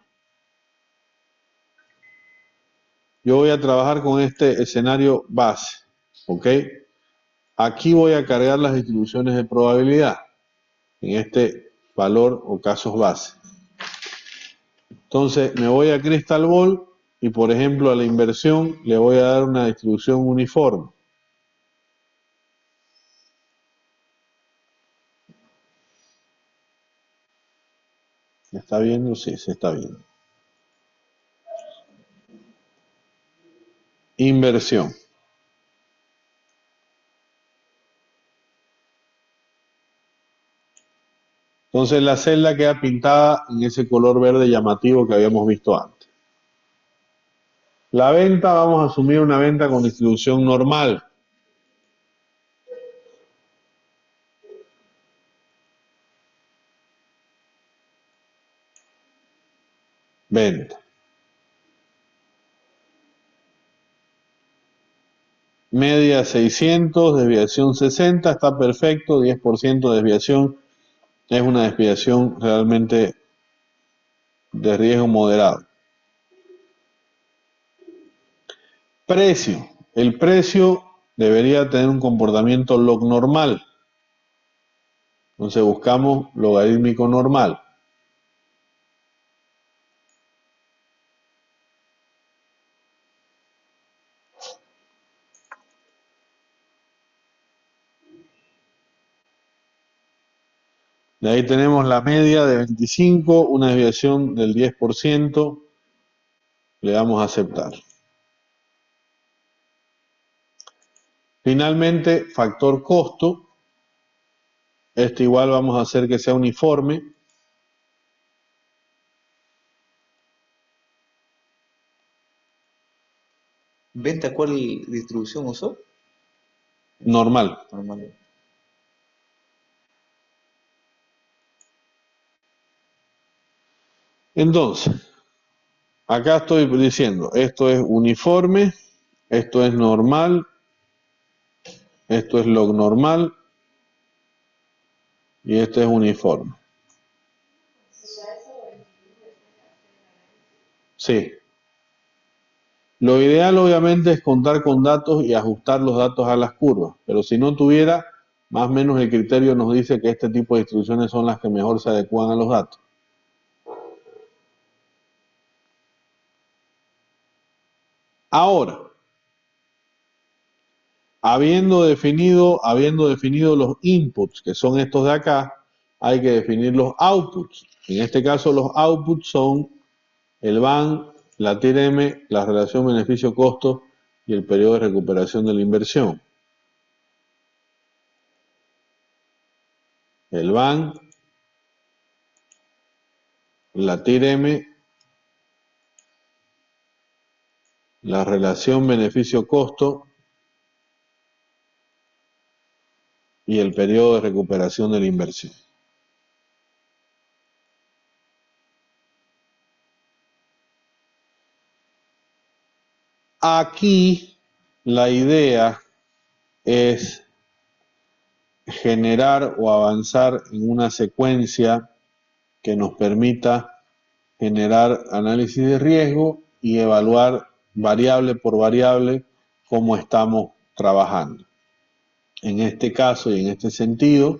yo voy a trabajar con este escenario base, ¿ok? Aquí voy a cargar las distribuciones de probabilidad en este valor o casos base. Entonces, me voy a Crystal Ball y, por ejemplo, a la inversión le voy a dar una distribución uniforme. ¿Se está viendo? Sí, se está viendo. Inversión. Entonces la celda queda pintada en ese color verde llamativo que habíamos visto antes. La venta, vamos a asumir una venta con distribución normal. Venta. Media 600, desviación 60, está perfecto, 10% de desviación es una desviación realmente de riesgo moderado. Precio. El precio debería tener un comportamiento log normal. Entonces buscamos logarítmico normal. De ahí tenemos la media de 25, una desviación del 10%. Le damos a aceptar. Finalmente, factor costo. Este igual vamos a hacer que sea uniforme. ¿Venta cuál distribución usó? Normal. Normal. Entonces, acá estoy diciendo, esto es uniforme, esto es normal, esto es log normal y esto es uniforme. Sí. Lo ideal obviamente es contar con datos y ajustar los datos a las curvas, pero si no tuviera, más o menos el criterio nos dice que este tipo de distribuciones son las que mejor se adecuan a los datos. Ahora, habiendo definido los inputs, que son estos de acá, hay que definir los outputs. En este caso los outputs son el BAN, la TIR-M, la relación beneficio-costo y el periodo de recuperación de la inversión. El BAN, la TIR-M, la relación beneficio-costo y el periodo de recuperación de la inversión. Aquí la idea es generar o avanzar en una secuencia que nos permita generar análisis de riesgo y evaluar variable por variable cómo estamos trabajando. En este caso y en este sentido,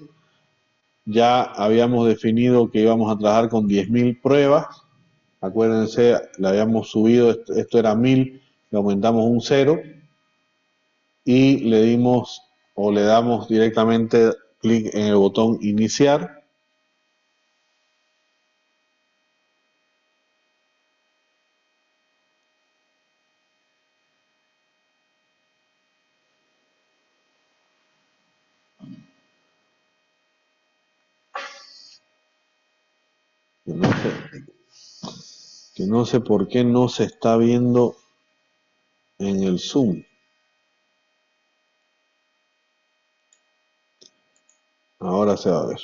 ya habíamos definido que íbamos a trabajar con 10.000 pruebas. Acuérdense, le habíamos subido, esto era 1.000, le aumentamos un 0 y le dimos o le damos directamente clic en el botón iniciar. Que no sé por qué no se está viendo en el Zoom. Ahora se va a ver.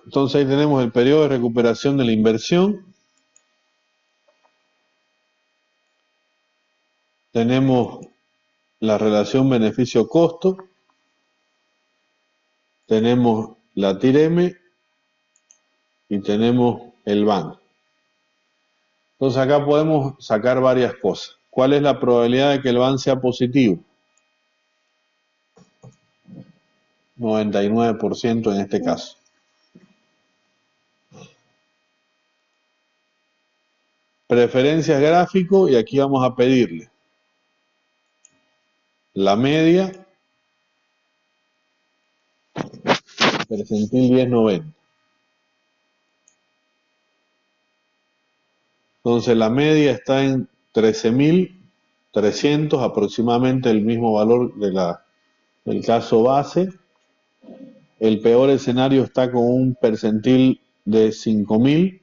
Entonces ahí tenemos el periodo de recuperación de la inversión. Tenemos la relación beneficio-costo. Tenemos la TIR-M y tenemos el BAN. Entonces acá podemos sacar varias cosas. ¿Cuál es la probabilidad de que el BAN sea positivo? 99% en este caso. Preferencias gráfico y aquí vamos a pedirle la media, percentil 1090. Entonces la media está en 13.000 300, aproximadamente el mismo valor del caso base. El peor escenario está con un percentil de 5.000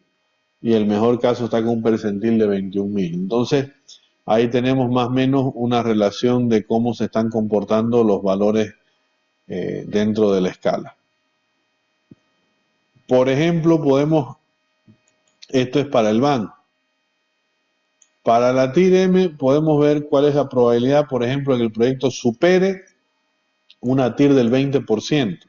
y el mejor caso está con un percentil de 21.000. Entonces, ahí tenemos más o menos una relación de cómo se están comportando los valores dentro de la escala. Por ejemplo, esto es para el BAN. Para la TIR-M podemos ver cuál es la probabilidad, por ejemplo, que el proyecto supere una TIR del 20%.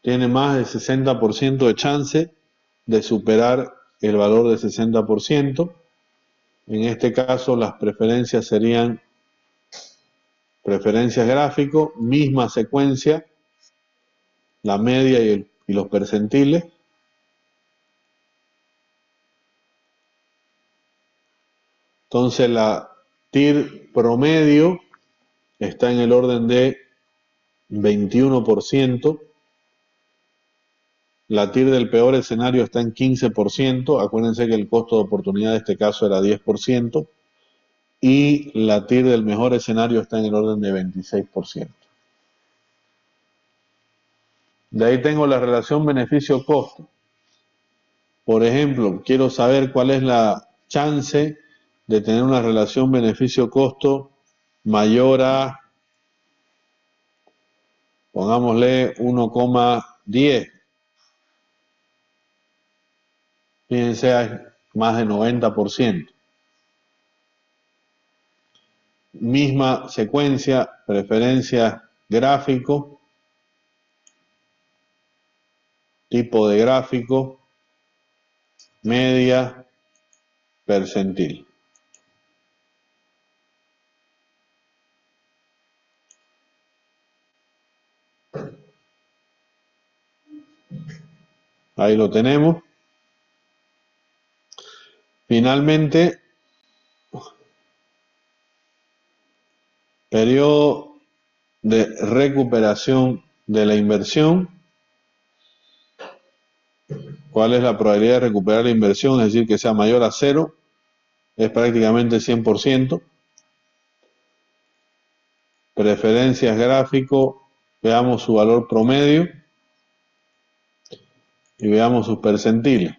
Tiene más de 60% de chance de superar el valor de 60%. En este caso, las preferencias serían preferencias gráfico, misma secuencia, la media y los percentiles. Entonces, la TIR promedio está en el orden de 21%. La TIR del peor escenario está en 15%. Acuérdense que el costo de oportunidad de este caso era 10%. Y la TIR del mejor escenario está en el orden de 26%. De ahí tengo la relación beneficio-costo. Por ejemplo, quiero saber cuál es la chance de tener una relación beneficio-costo mayor a, pongámosle, 1,10. Fíjense, hay más de 90%. Misma secuencia, preferencia gráfico, tipo de gráfico, media, percentil. Ahí lo tenemos. Finalmente, periodo de recuperación de la inversión. ¿Cuál es la probabilidad de recuperar la inversión? Es decir, que sea mayor a 0. Es prácticamente 100%. Preferencias gráfico. Veamos su valor promedio. Y veamos sus percentiles.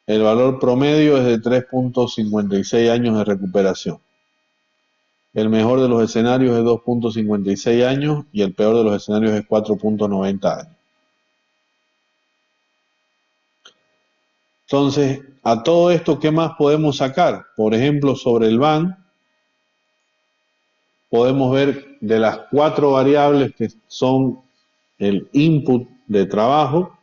El valor promedio es de 3.56 años de recuperación. El mejor de los escenarios es 2.56 años y el peor de los escenarios es 4.90 años. Entonces, a todo esto, ¿qué más podemos sacar? Por ejemplo, sobre el BAN, podemos ver de las 4 variables que son el input de trabajo,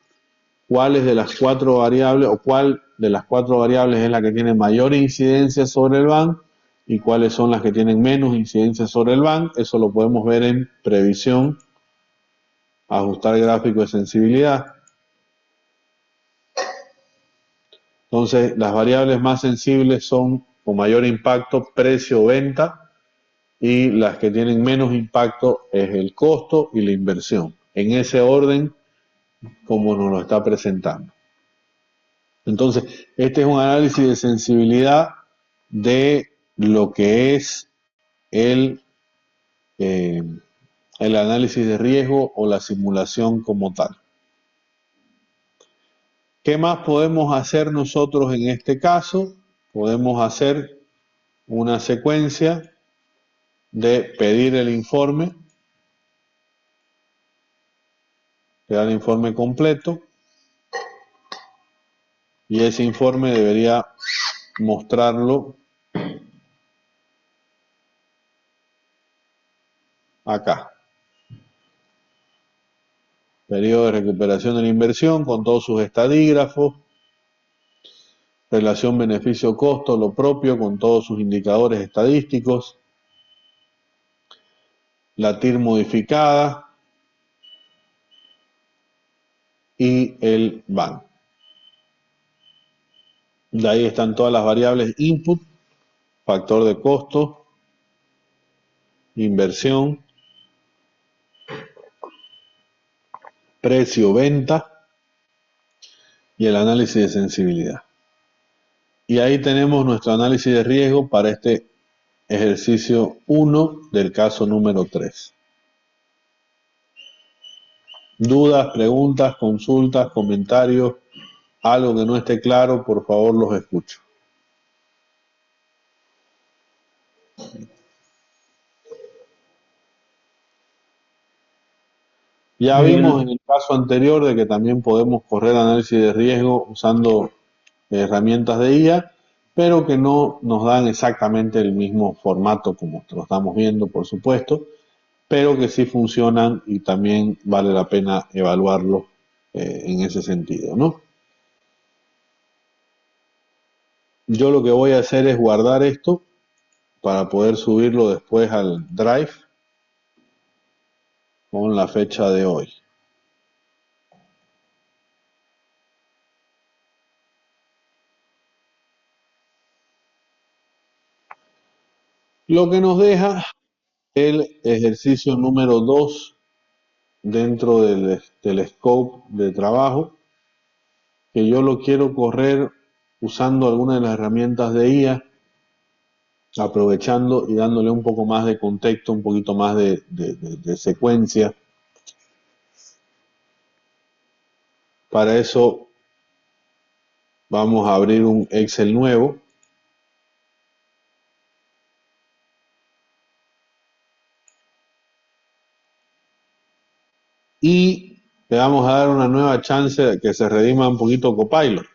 cuáles de las 4 variables o cuál de las 4 variables es la que tiene mayor incidencia sobre el BAN y cuáles son las que tienen menos incidencia sobre el BAN. Eso lo podemos ver en previsión, ajustar gráfico de sensibilidad. Entonces, las variables más sensibles son con mayor impacto precio o venta y las que tienen menos impacto es el costo y la inversión. En ese orden como nos lo está presentando. Entonces, este es un análisis de sensibilidad de lo que es el análisis de riesgo o la simulación como tal. ¿Qué más podemos hacer nosotros en este caso? Podemos hacer una secuencia de pedir el informe, crear el informe completo, y ese informe debería mostrarlo acá. Periodo de recuperación de la inversión con todos sus estadígrafos, relación beneficio-costo, lo propio con todos sus indicadores estadísticos, la TIR modificada y el BAN. De ahí están todas las variables input, factor de costo, inversión, precio, venta, y el análisis de sensibilidad. Y ahí tenemos nuestro análisis de riesgo para este ejercicio 1 del caso número 3. Dudas, preguntas, consultas, comentarios, algo que no esté claro, por favor los escucho. Ya vimos en el caso anterior de que también podemos correr análisis de riesgo usando herramientas de IA, pero que no nos dan exactamente el mismo formato como lo estamos viendo, por supuesto, pero que sí funcionan y también vale la pena evaluarlo en ese sentido, ¿no? Yo lo que voy a hacer es guardar esto para poder subirlo después al Drive con la fecha de hoy. Lo que nos deja el ejercicio número 2 dentro del scope de trabajo, que yo lo quiero correr usando alguna de las herramientas de IA, aprovechando y dándole un poco más de contexto, un poquito más de secuencia. Para eso vamos a abrir un Excel nuevo. Y le vamos a dar una nueva chance de que se redima un poquito Copilot.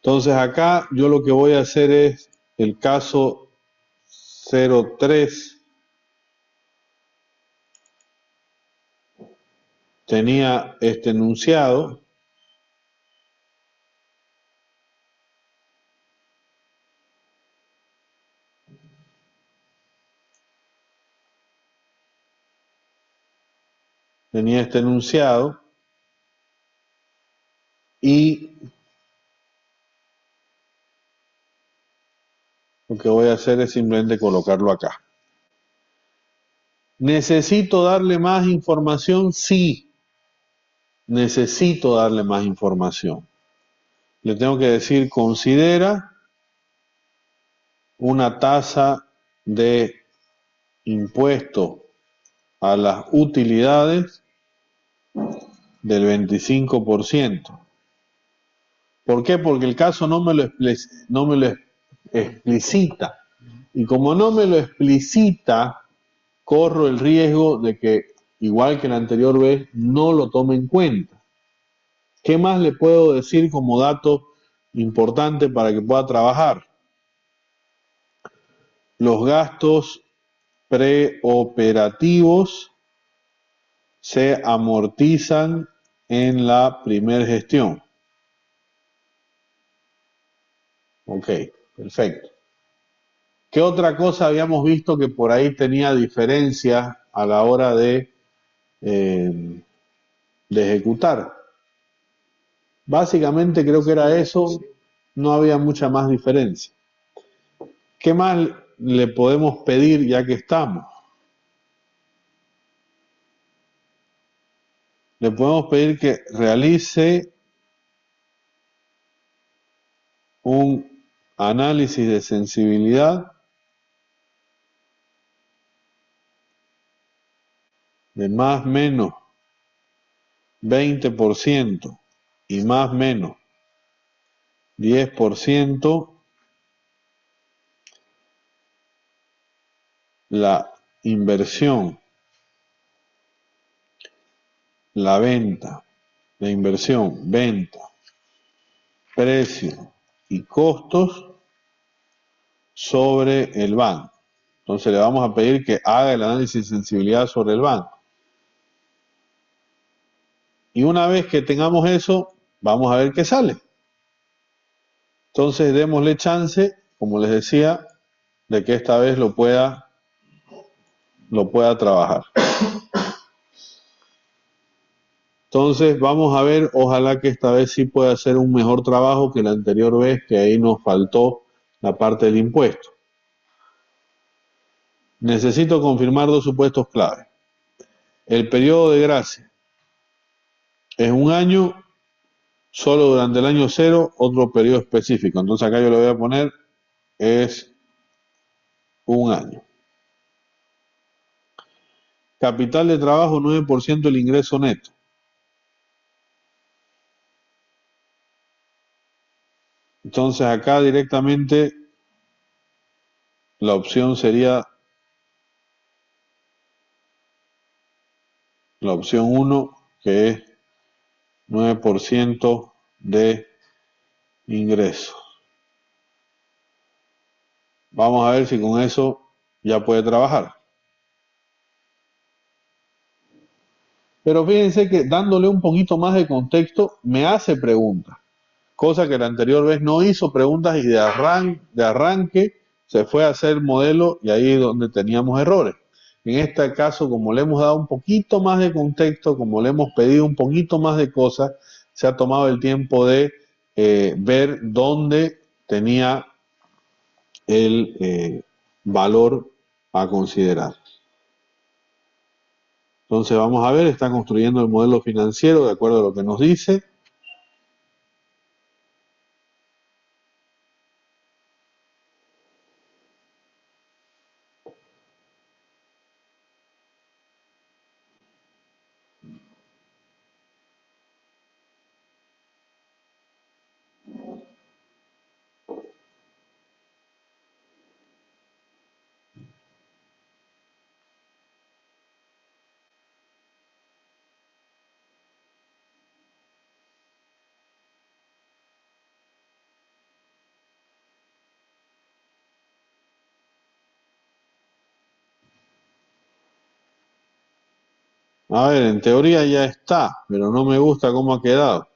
Entonces acá yo lo que voy a hacer es el caso 03. Tenía este enunciado. Tenía este enunciado. Y lo que voy a hacer es simplemente colocarlo acá. ¿Necesito darle más información? Sí. Necesito darle más información. Le tengo que decir, considera una tasa de impuesto a las utilidades del 25%. ¿Por qué? Porque el caso no me lo explicita. Y como no me lo explicita, corro el riesgo de que, igual que la anterior vez, no lo tome en cuenta. ¿Qué más le puedo decir como dato importante para que pueda trabajar? Los gastos preoperativos se amortizan en la primera gestión. Ok, perfecto. ¿Qué otra cosa habíamos visto que por ahí tenía diferencia a la hora de ejecutar? Básicamente creo que era eso, no había mucha más diferencia. ¿Qué más le podemos pedir ya que estamos? Le podemos pedir que realice un análisis de sensibilidad de más o menos 20% y más o menos 10% la inversión, la venta, la inversión, venta, precio y costos sobre el banco. Entonces le vamos a pedir que haga el análisis de sensibilidad sobre el banco. Y una vez que tengamos eso, vamos a ver qué sale. Entonces démosle chance, como les decía, de que esta vez lo pueda trabajar. Entonces vamos a ver, ojalá que esta vez sí pueda hacer un mejor trabajo que la anterior vez, que ahí nos faltó la parte del impuesto. Necesito confirmar dos supuestos clave. El periodo de gracia es un año, solo durante el año cero, otro periodo específico. Entonces acá yo le voy a poner es un año. Capital de trabajo, 9% del ingreso neto. Entonces acá directamente la opción sería la opción 1, que es 9% de ingreso. Vamos a ver si con eso ya puede trabajar. Pero fíjense que dándole un poquito más de contexto me hace preguntas, cosa que la anterior vez no hizo preguntas y de arranque se fue a hacer modelo y ahí es donde teníamos errores. En este caso, como le hemos dado un poquito más de contexto, como le hemos pedido un poquito más de cosas, se ha tomado el tiempo de ver dónde tenía el valor a considerar. Entonces vamos a ver, está construyendo el modelo financiero de acuerdo a lo que nos dice. A ver, en teoría ya está, pero no me gusta cómo ha quedado.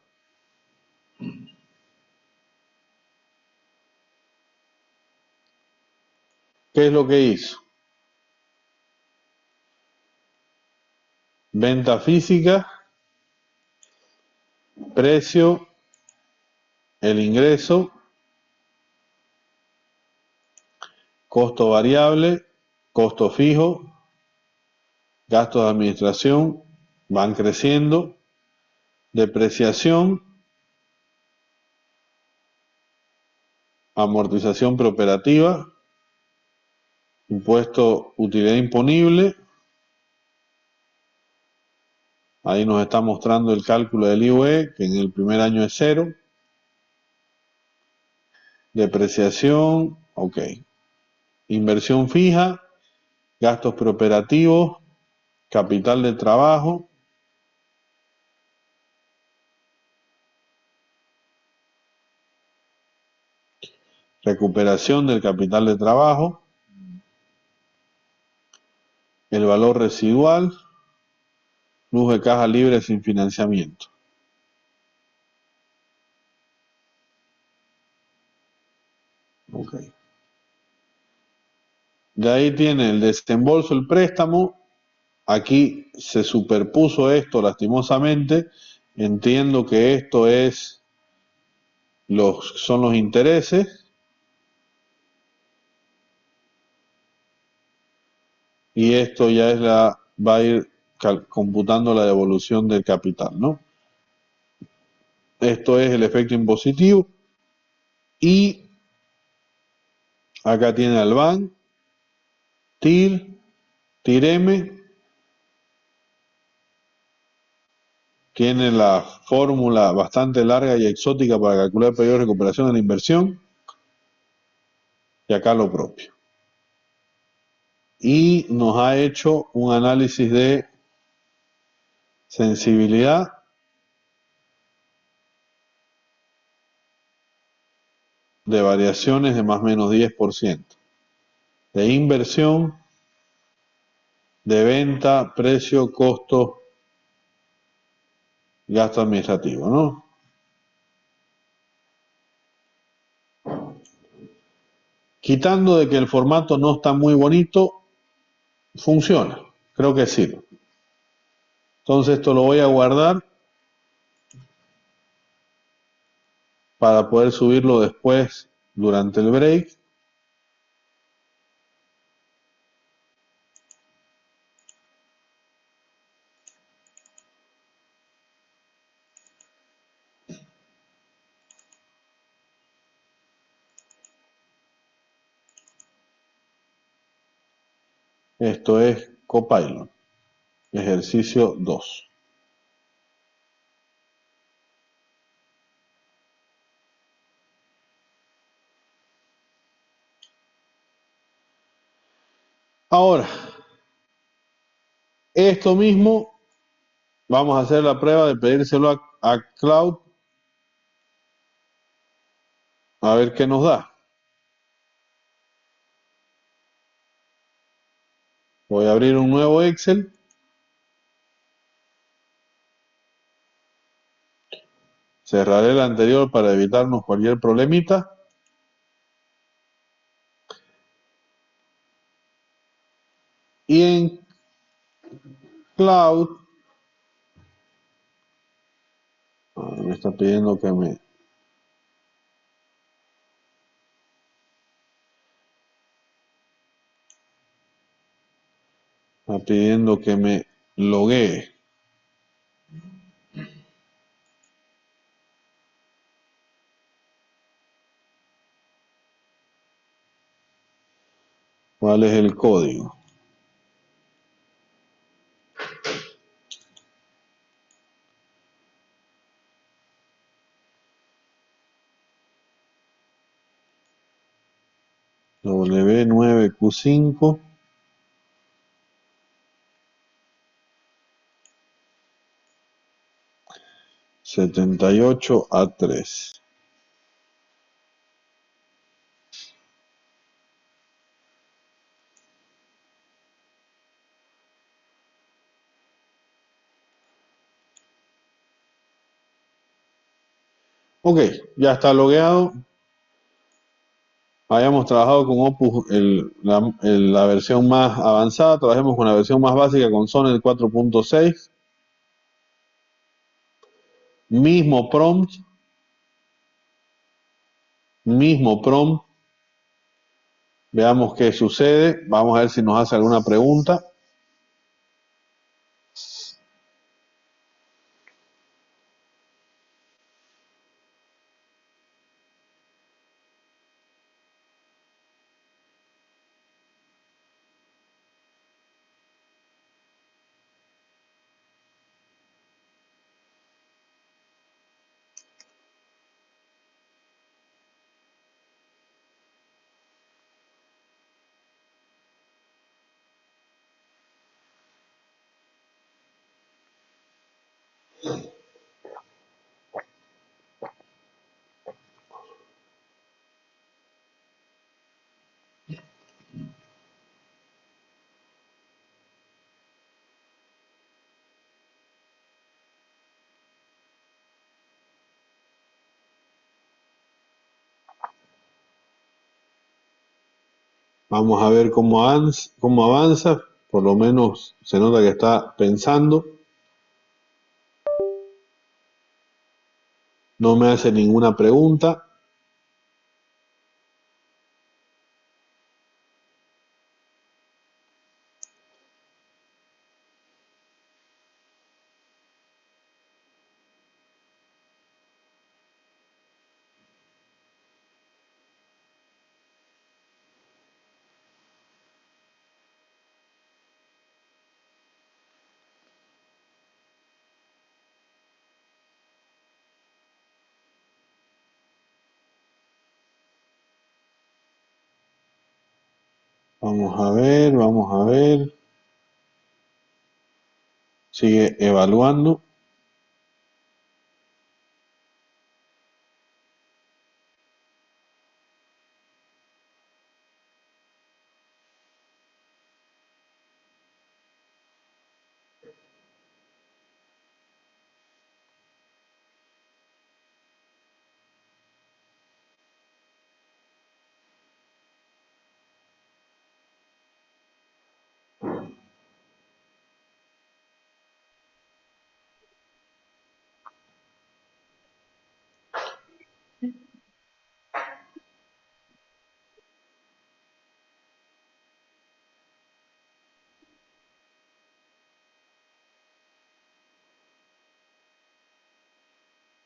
¿Qué es lo que hizo? Venta física, precio, el ingreso, costo variable, costo fijo, gastos de administración, van creciendo, depreciación, amortización preoperativa, impuesto utilidad imponible. Ahí nos está mostrando el cálculo del IUE, que en el primer año es 0. Depreciación, ok. Inversión fija, gastos preoperativos, capital de trabajo, recuperación del capital de trabajo, el valor residual, flujo de caja libre sin financiamiento. Okay. De ahí tiene el desembolso, el préstamo. Aquí se superpuso esto lastimosamente. Entiendo que esto es son los intereses. Y esto ya es va a ir computando la devolución del capital, ¿no? Esto es el efecto impositivo. Y acá tiene al BAN, TIR, TIRM, tiene la fórmula bastante larga y exótica para calcular el periodo de recuperación de la inversión, y acá lo propio. Y nos ha hecho un análisis de sensibilidad de variaciones de más o menos 10%, de inversión, de venta, precio, costo, gasto administrativo, ¿no? Quitando de que el formato no está muy bonito, funciona, creo que sirve. Entonces esto lo voy a guardar para poder subirlo después durante el break. Esto es Copilot, ejercicio 2. Ahora, esto mismo vamos a hacer la prueba de pedírselo a Cloud a ver qué nos da. Voy a abrir un nuevo Excel. Cerraré el anterior para evitarnos cualquier problemita. Y en Cloud, me está pidiendo que me... Está pidiendo que me loguee. ¿Cuál es el código? W9Q5 78A3. Ok, ya está logueado. Hayamos trabajado con Opus la versión más avanzada, trabajemos con la versión más básica con Sonnet 4.6. Mismo prompt. Veamos qué sucede. Vamos a ver si nos hace alguna pregunta. Vamos a ver cómo avanza. Por lo menos se nota que está pensando. No me hace ninguna pregunta. Vamos a ver. Sigue evaluando.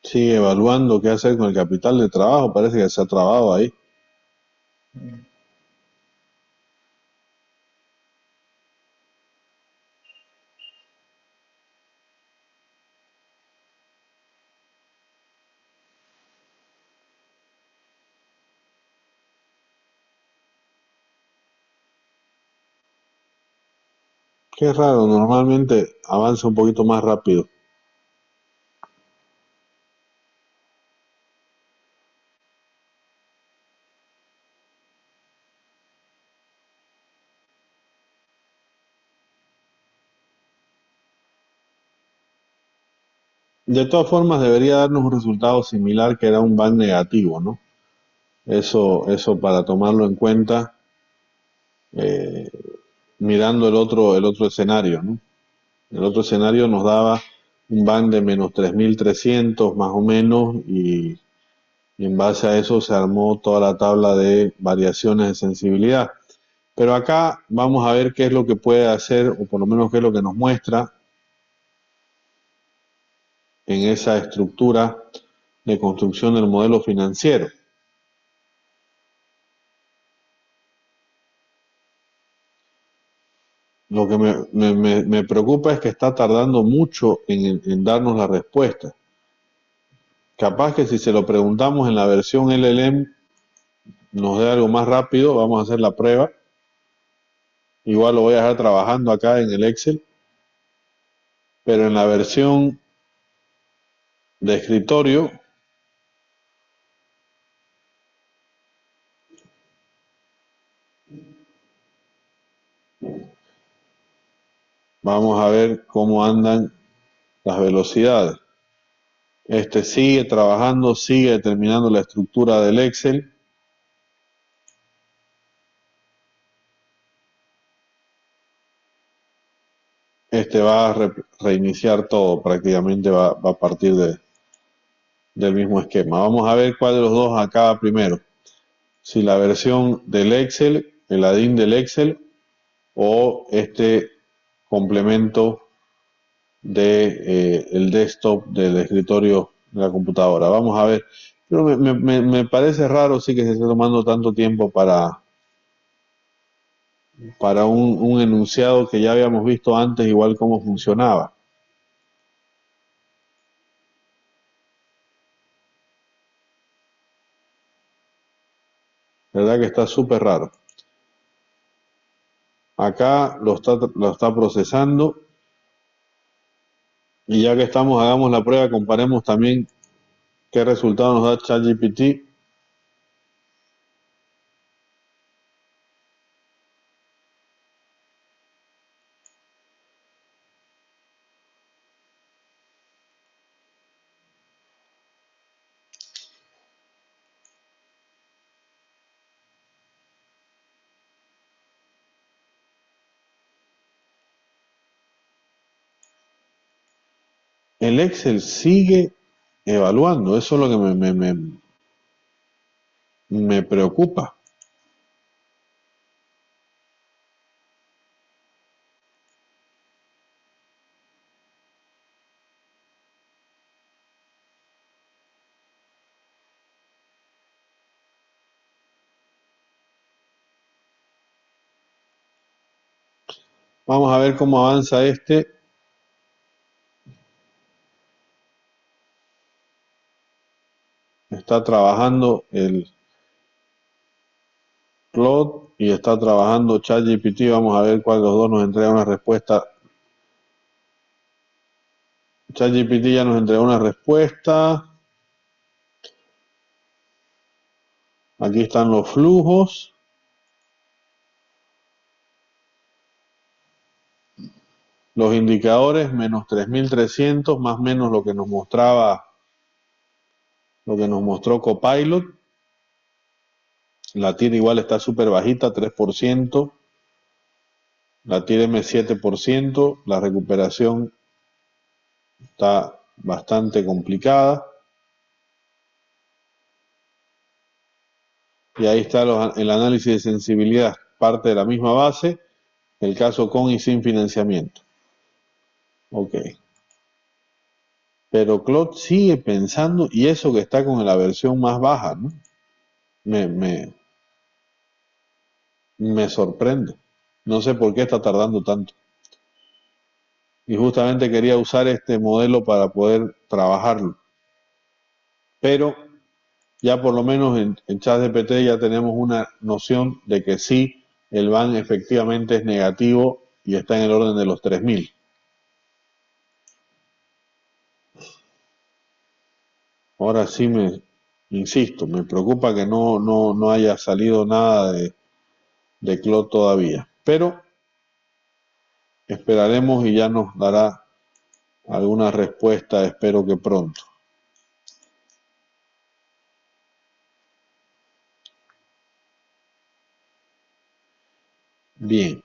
Sigue evaluando qué hacer con el capital de trabajo. Parece que se ha trabado ahí. Qué raro, normalmente avanza un poquito más rápido. De todas formas, debería darnos un resultado similar que era un band negativo, ¿no? Eso para tomarlo en cuenta, eh, mirando el otro escenario, ¿no? El otro escenario nos daba un band de menos 3.300 más o menos y en base a eso se armó toda la tabla de variaciones de sensibilidad. Pero acá vamos a ver qué es lo que puede hacer, o por lo menos qué es lo que nos muestra en esa estructura de construcción del modelo financiero. Lo que me preocupa es que está tardando mucho en darnos la respuesta. Capaz que si se lo preguntamos en la versión LLM nos dé algo más rápido, vamos a hacer la prueba. Igual lo voy a dejar trabajando acá en el Excel, pero en la versión de escritorio vamos a ver cómo andan las velocidades. Este sigue trabajando, sigue determinando la estructura del Excel. Este va a reiniciar todo, prácticamente va a partir del mismo esquema. Vamos a ver cuál de los dos acaba primero. Si la versión del Excel, el add-in del Excel, o este complemento de el desktop del escritorio de la computadora. Vamos a ver. Pero me parece raro sí que se esté tomando tanto tiempo para un enunciado que ya habíamos visto antes igual cómo funcionaba. ¿Verdad que está súper raro? Acá lo está procesando. Y ya que estamos, hagamos la prueba, comparemos también qué resultado nos da ChatGPT. El Excel sigue evaluando, eso es lo que me preocupa. Vamos a ver cómo avanza este. Está trabajando el Claude y está trabajando ChatGPT. Vamos a ver cuál de los dos nos entrega una respuesta. ChatGPT ya nos entregó una respuesta. Aquí están los flujos. Los indicadores, menos 3.300, más o menos lo que nos mostraba, lo que nos mostró Copilot. La TIR igual está súper bajita, 3%. La TIR M 7%. La recuperación está bastante complicada. Y ahí está el análisis de sensibilidad, parte de la misma base, el caso con y sin financiamiento. Ok. Pero Claude sigue pensando, y eso que está con la versión más baja, ¿no? Me sorprende. No sé por qué está tardando tanto. Y justamente quería usar este modelo para poder trabajarlo. Pero ya por lo menos en ChatGPT ya tenemos una noción de que sí, el BAN efectivamente es negativo y está en el orden de los 3.000. Ahora sí insisto, me preocupa que no haya salido nada de CLO todavía, pero esperaremos y ya nos dará alguna respuesta, espero que pronto. Bien.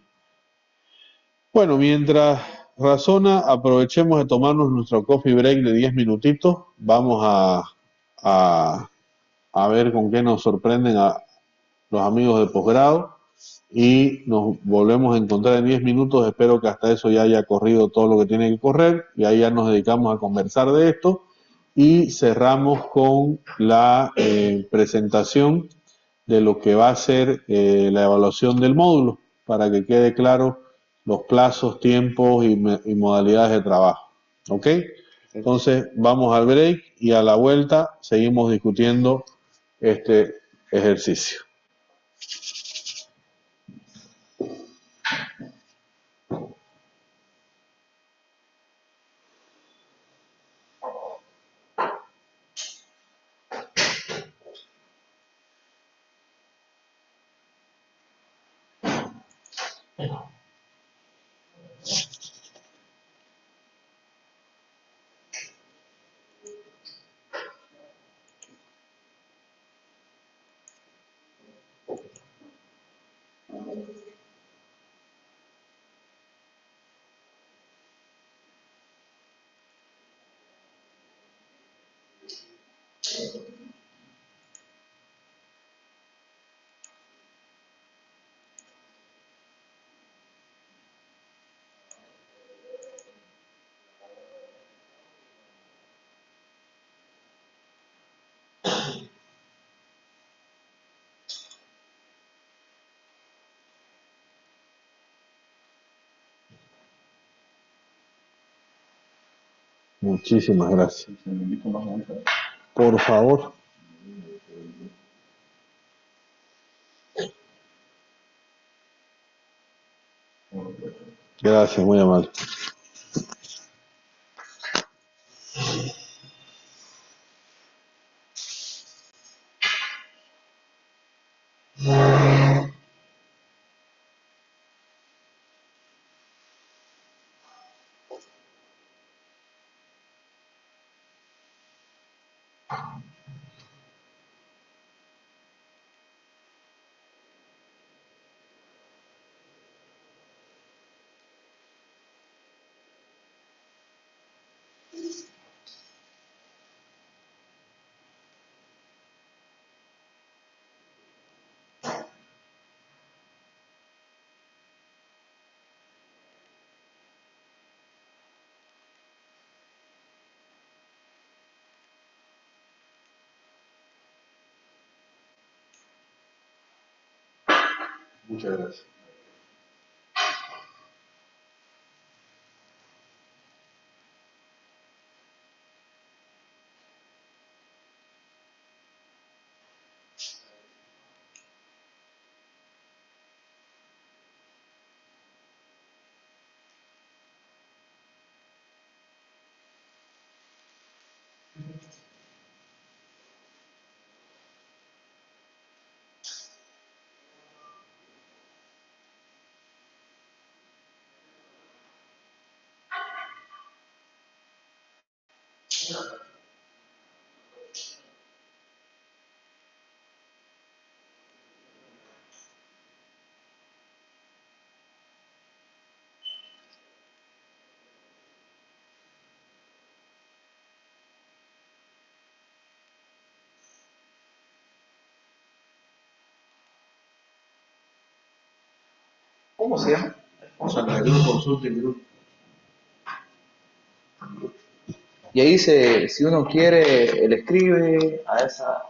Bueno, mientras razona, aprovechemos de tomarnos nuestro coffee break de 10 minutitos. Vamos a ver con qué nos sorprenden a los amigos de posgrado y nos volvemos a encontrar en 10 minutos. Espero que hasta eso ya haya corrido todo lo que tiene que correr y ahí ya nos dedicamos a conversar de esto y cerramos con la presentación de lo que va a ser la evaluación del módulo para que quede claro los plazos, tiempos y modalidades de trabajo. ¿Ok? Entonces vamos al break y a la vuelta seguimos discutiendo este ejercicio. Muchísimas gracias. Por favor. Gracias, muy amable. Muchas gracias. ¿Cómo se llama? Vamos a añadir consulta en grupo. Y ahí si uno quiere, él escribe a esa...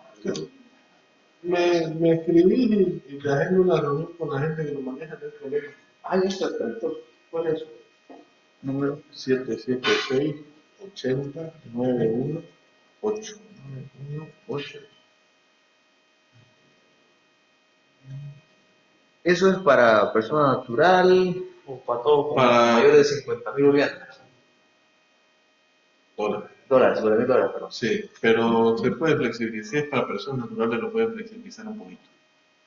Me escribí y te agendo una reunión con la gente que lo maneja en el colegio. Ah, ya está, perfecto. ¿Cuál es? Número. 776-80-918. 918. Eso es para persona natural. O para todos con Para- mayores de 50.000 bolivianos. dólares. Dólares, $50.000, perdón. Sí, pero se puede flexibilizar. Si es para personas naturales, lo puede flexibilizar un poquito.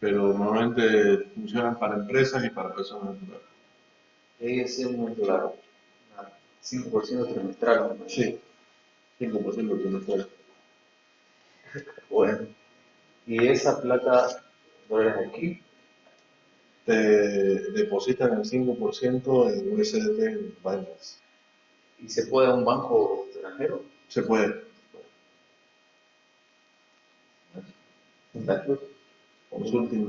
Pero normalmente funcionan para empresas y para personas naturales. Y ese es un dólar, 5% trimestral. ¿No? Sí, 5% trimestral. Bueno, y esa plata, dólares aquí, Te depositan el 5% en USDT en Binance. y se puede a un banco extranjero. Se puede. Santa Cruz, Consulting.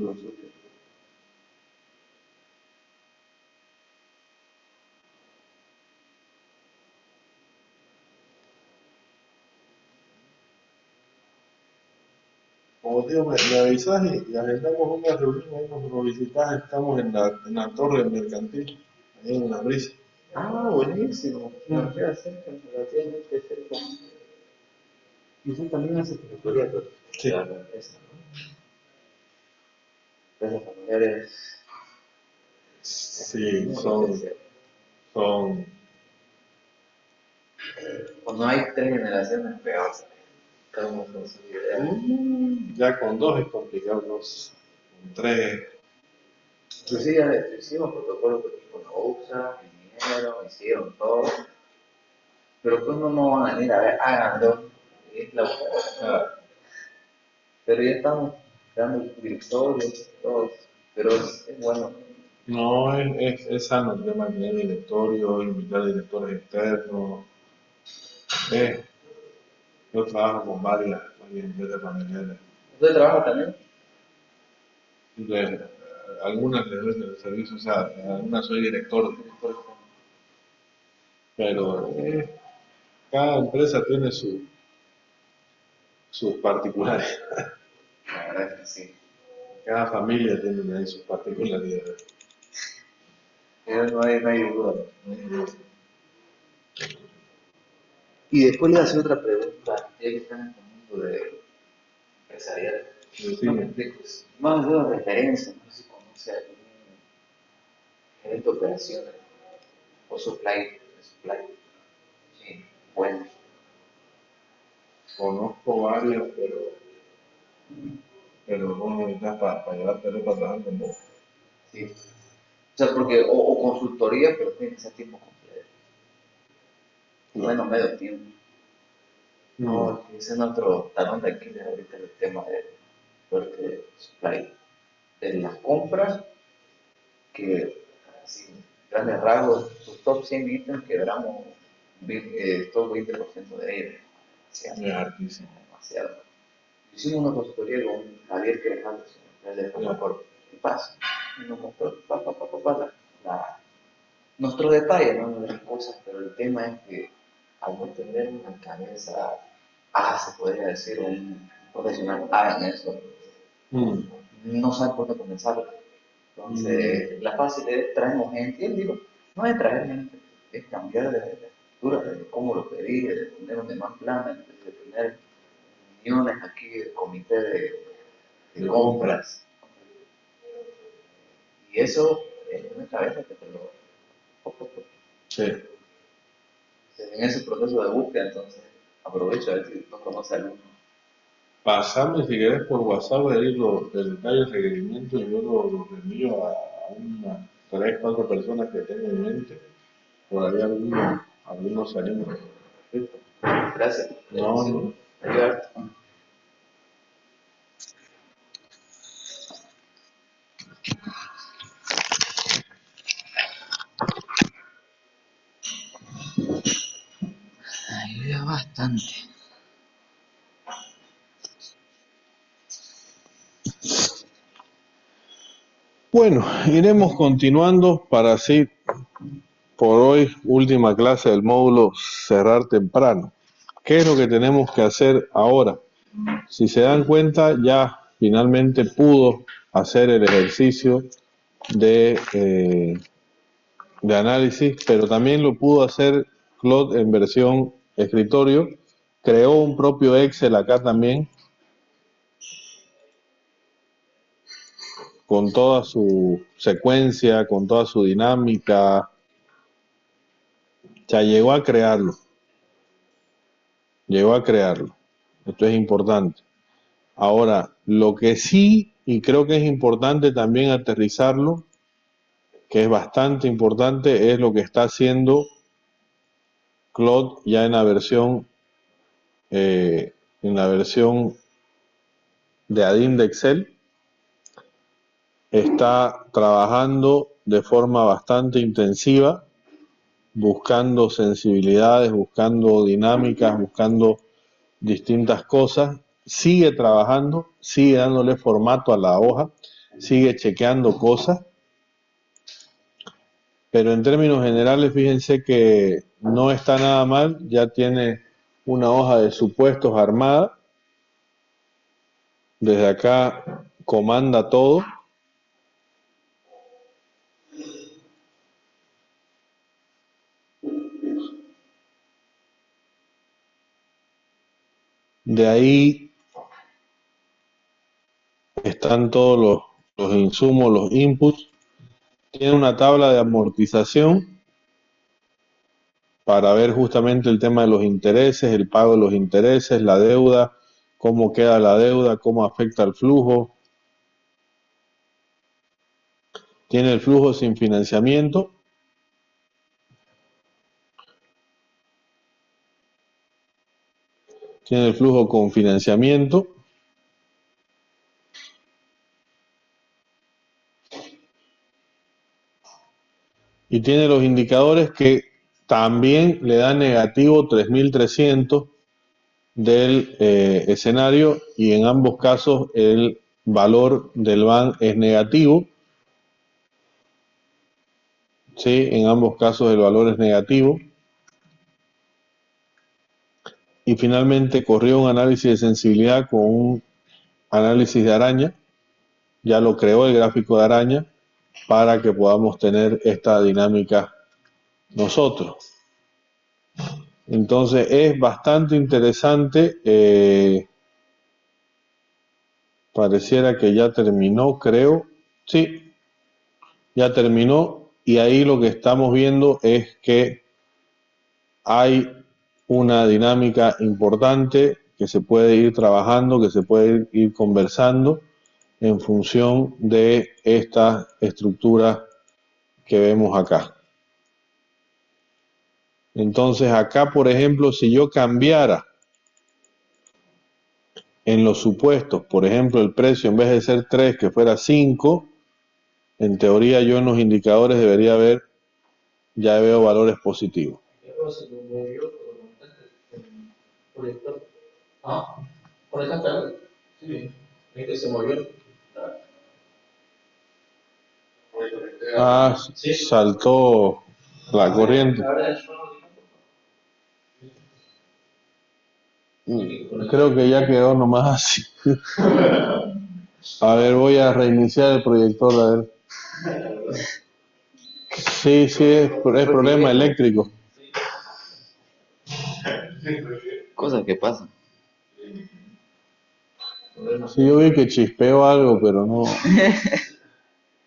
Como te digo, me avisas y agendamos una reunión, ahí nos lo visitas, estamos en la torre mercantil, ahí en la brisa. Ah, buenísimo. Nos queda cerca, relativamente cerca. Y usted también hace consultoría, pero Sí. para la empresa, ¿no? Empresas familiares. Sí, ¿Cómo lo son, hace? son, Cuando hay 3 generaciones, peor. Cada uno con su idea. ya con dos es complicado, con tres, Inclusive ya hicimos protocolos con la USA, vinieron, hicieron todo. Pero pues no van a venir a ver, háganlo. Es la USA. Pero ya estamos dando directorios, todo. Pero es bueno. no es sano el tema de tener directorio, invitar directores externos. Eh, yo trabajo con varias empresas familiares. ¿Usted trabaja también? De- algunas les doy el servicio, o sea, algunas soy director, pero cada empresa tiene sus particulares, La verdad es que sí. cada familia tiene ahí sus particularidades. Pero no hay duda. No hay duda. Y después le voy a hacer otra pregunta, ya que están en el mundo de empresarial. Decime, Más de una referencia, no sé si conoce algún gerente de operaciones o supply. Sí, bueno. conozco varios, pero no necesitas para llevártelo para trabajar con vos. Sí. O sea, porque, o consultoría, pero tiene que ser tiempo completo. Bueno, medio tiempo. No, ese es nuestro talón de Aquiles ahorita el tema de fuerte supply. De las compras, que así, grandes rasgos, sus top 100 ítems quebramos todo 20% de ellos. Es hartísimo. Demasiado. Hicimos una consultoría con Javier Querejano, el de Comacorp. ¿Qué pasa? Y nos mostró nuestro detalle, ¿no? De las cosas, pero el tema es que al no tener una cabeza se podría decir, un profesional en eso, Mm. no sabe por dónde comenzar. Entonces, la fácil es traemos gente, y él digo, no es traer gente, es cambiar de estructura, de cómo lo pedir, de tener un demás plan, de tener reuniones aquí de comité de compras. Y eso es una cabeza que te lo poco a poco. Sí. En ese proceso de búsqueda, entonces aprovecho a ver si no conoce a alguno. Pasame si querés por WhatsApp ahí el detalle del requerimiento y yo lo reenvío a unas 3, 4 personas que tengo en mente. Por ahí algunos se animan. ¿Listo? Gracias. No, Sí, no. ayudar. Ayuda bastante. Bueno, iremos continuando para así, por hoy, última clase del módulo, cerrar temprano. ¿Qué es lo que tenemos que hacer ahora? Si se dan cuenta, ya finalmente pudo hacer el ejercicio de análisis, pero también lo pudo hacer Claude en versión escritorio. Creó un propio Excel acá también. con toda su secuencia, con toda su dinámica. O sea, llegó a crearlo. Esto es importante. Ahora, lo que sí, y creo que es importante también aterrizarlo, que es bastante importante, es lo que está haciendo Claude ya en la versión de ADIM de Excel. Está trabajando de forma bastante intensiva, buscando sensibilidades, buscando dinámicas, buscando distintas cosas. Sigue trabajando, sigue dándole formato a la hoja, sigue chequeando cosas, pero en términos generales fíjense que no está nada mal. Ya tiene una hoja de supuestos armada. Desde acá comanda todo. De ahí están todos los insumos, los inputs. Tiene una tabla de amortización para ver justamente el tema de los intereses, el pago de los intereses, la deuda, cómo queda la deuda, cómo afecta el flujo. Tiene el flujo sin financiamiento. Tiene el flujo con financiamiento. Y tiene los indicadores que también le da negativo 3.300 del escenario, y en ambos casos el valor del BAN es negativo. Sí, en ambos casos el valor es negativo. Y finalmente corrió un análisis de sensibilidad con un análisis de araña. Ya lo creó el gráfico de araña para que podamos tener esta dinámica nosotros. Entonces es bastante interesante. Pareciera que ya terminó, creo. Sí, ya terminó. Y ahí lo que estamos viendo es que hay una dinámica importante que se puede ir trabajando, que se puede ir conversando en función de esta estructura que vemos acá. Entonces acá, por ejemplo, si yo cambiara en los supuestos, por ejemplo, el precio en vez de ser 3, que fuera 5, en teoría yo en los indicadores debería ver, ya veo valores positivos. Por esa tarde, sí, es que se movió. Ah, saltó la corriente. Creo que ya quedó nomás así. A ver, voy a reiniciar el proyector, a ver. Sí, es problema eléctrico. Cosas que pasan. Sí, yo vi que chispeó algo, pero no.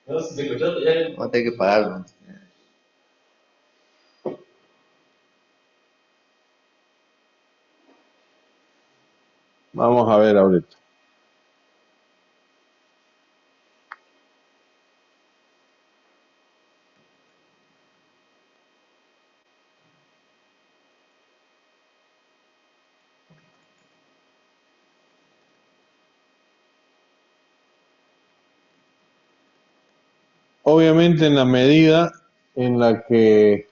Vamos a tener que pagarlo. Vamos a ver ahorita. Obviamente en la medida en la que...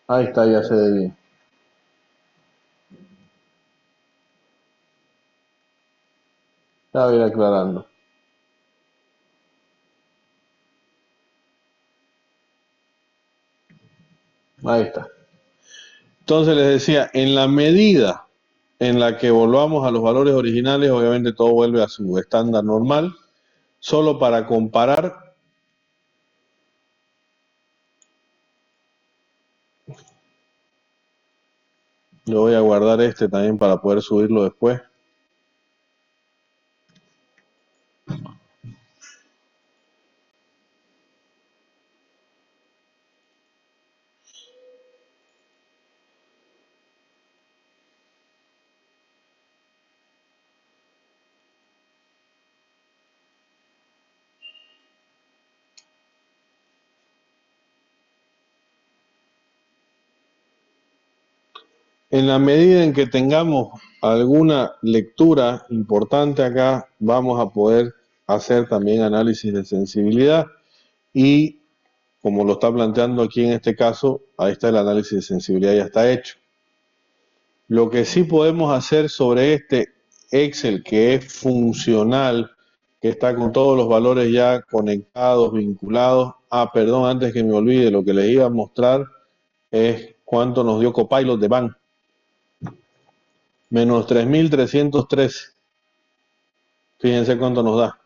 Ahí está, ya se ve bien. Ya voy a ir aclarando. Ahí está. Entonces les decía, en la medida en la que volvamos a los valores originales, obviamente todo vuelve a su estándar normal. Solo para comparar, yo voy a guardar este también para poder subirlo después. En la medida en que tengamos alguna lectura importante acá, vamos a poder hacer también análisis de sensibilidad y, como lo está planteando aquí en este caso, ahí está el análisis de sensibilidad, ya está hecho. Lo que sí podemos hacer sobre este Excel que es funcional, que está con todos los valores ya conectados, vinculados. Perdón, antes que me olvide, lo que les iba a mostrar es cuánto nos dio Copilot de BAN. Menos 3.313. Fíjense cuánto nos da.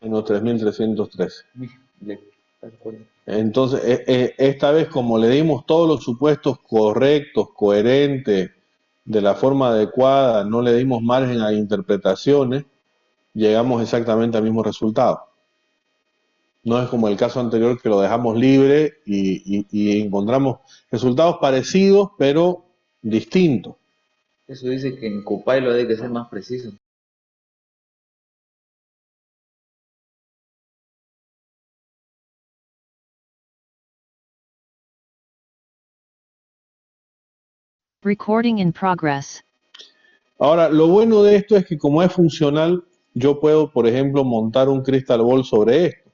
Menos 3.313. Entonces, esta vez, como le dimos todos los supuestos correctos, coherentes, de la forma adecuada, no le dimos margen a interpretaciones, llegamos exactamente al mismo resultado. No es como el caso anterior que lo dejamos libre y encontramos resultados parecidos, pero distintos. Eso dice que en Copilot hay que ser más preciso. Recording in progress. Ahora, lo bueno de esto es que como es funcional, yo puedo, por ejemplo, montar un crystal ball sobre esto.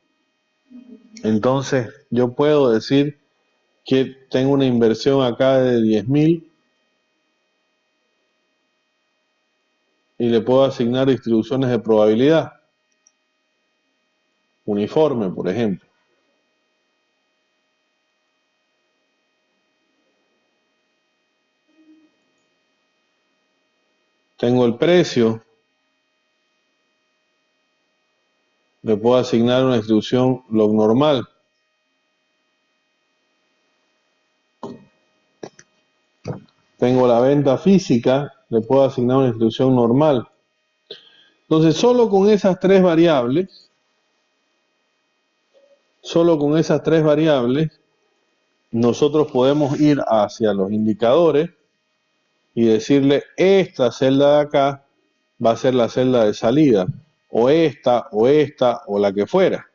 Entonces, yo puedo decir que tengo una inversión acá de 10.000 y le puedo asignar distribuciones de probabilidad. Uniforme, por ejemplo. Tengo el precio. Le puedo asignar una distribución log normal. Tengo la venta física. Le puedo asignar una distribución normal. Entonces, solo con esas tres variables, nosotros podemos ir hacia los indicadores y decirle, esta celda de acá va a ser la celda de salida, o esta, o la que fuera.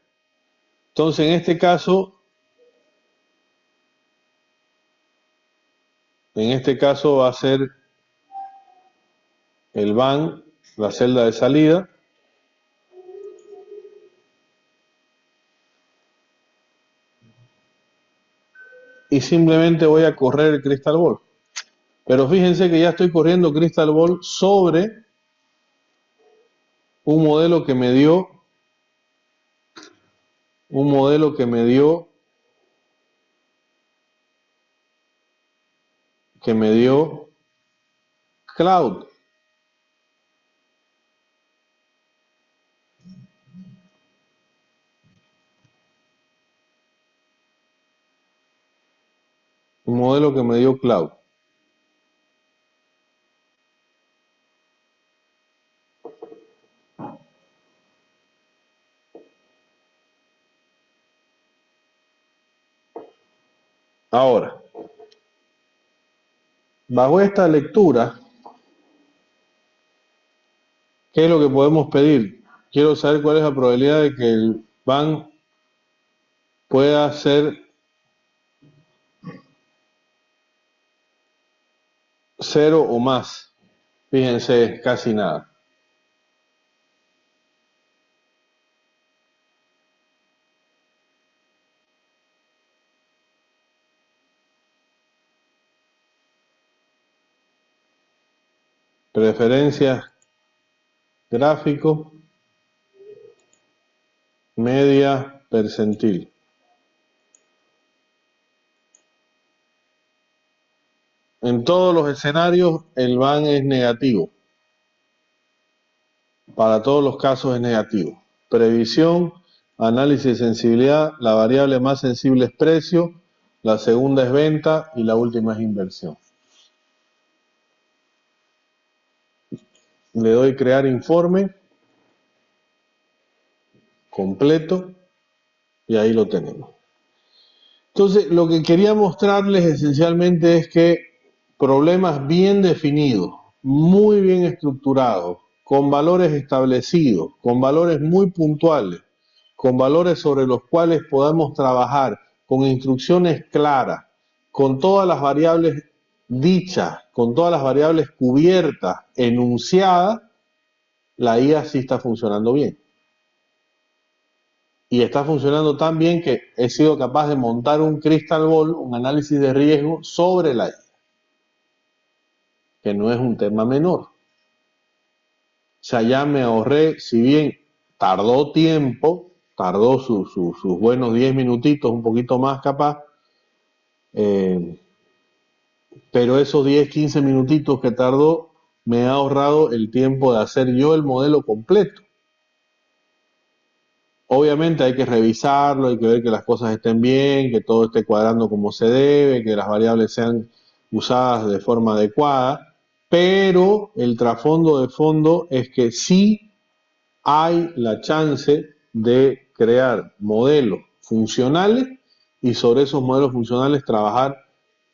Entonces, en este caso va a ser el BAN, la celda de salida, y simplemente voy a correr el Crystal Ball. Pero fíjense que ya estoy corriendo Crystal Ball sobre un modelo que me dio Cloud. Un modelo que me dio Cloud. Ahora, bajo esta lectura, ¿qué es lo que podemos pedir? Quiero saber cuál es la probabilidad de que el BAN pueda ser 0 o más. Fíjense, casi nada. Preferencias, gráfico, media, percentil. En todos los escenarios el BAN es negativo. Para todos los casos es negativo. Previsión, análisis de sensibilidad, la variable más sensible es precio, la segunda es venta y la última es inversión. Le doy crear informe completo y ahí lo tenemos. Entonces, lo que quería mostrarles esencialmente es que problemas bien definidos, muy bien estructurados, con valores establecidos, con valores muy puntuales, con valores sobre los cuales podamos trabajar, con instrucciones claras, con todas las variables dicha, con todas las variables cubiertas, enunciadas, la IA sí está funcionando bien. Y está funcionando tan bien que he sido capaz de montar un crystal ball, un análisis de riesgo sobre la IA, que no es un tema menor. O sea, ya me ahorré, si bien tardó tiempo, tardó sus buenos 10 minutitos, un poquito más capaz, pero esos 10, 15 minutitos que tardó me ha ahorrado el tiempo de hacer yo el modelo completo. Obviamente hay que revisarlo, hay que ver que las cosas estén bien, que todo esté cuadrando como se debe, que las variables sean usadas de forma adecuada, pero el trasfondo de fondo es que sí hay la chance de crear modelos funcionales y sobre esos modelos funcionales trabajar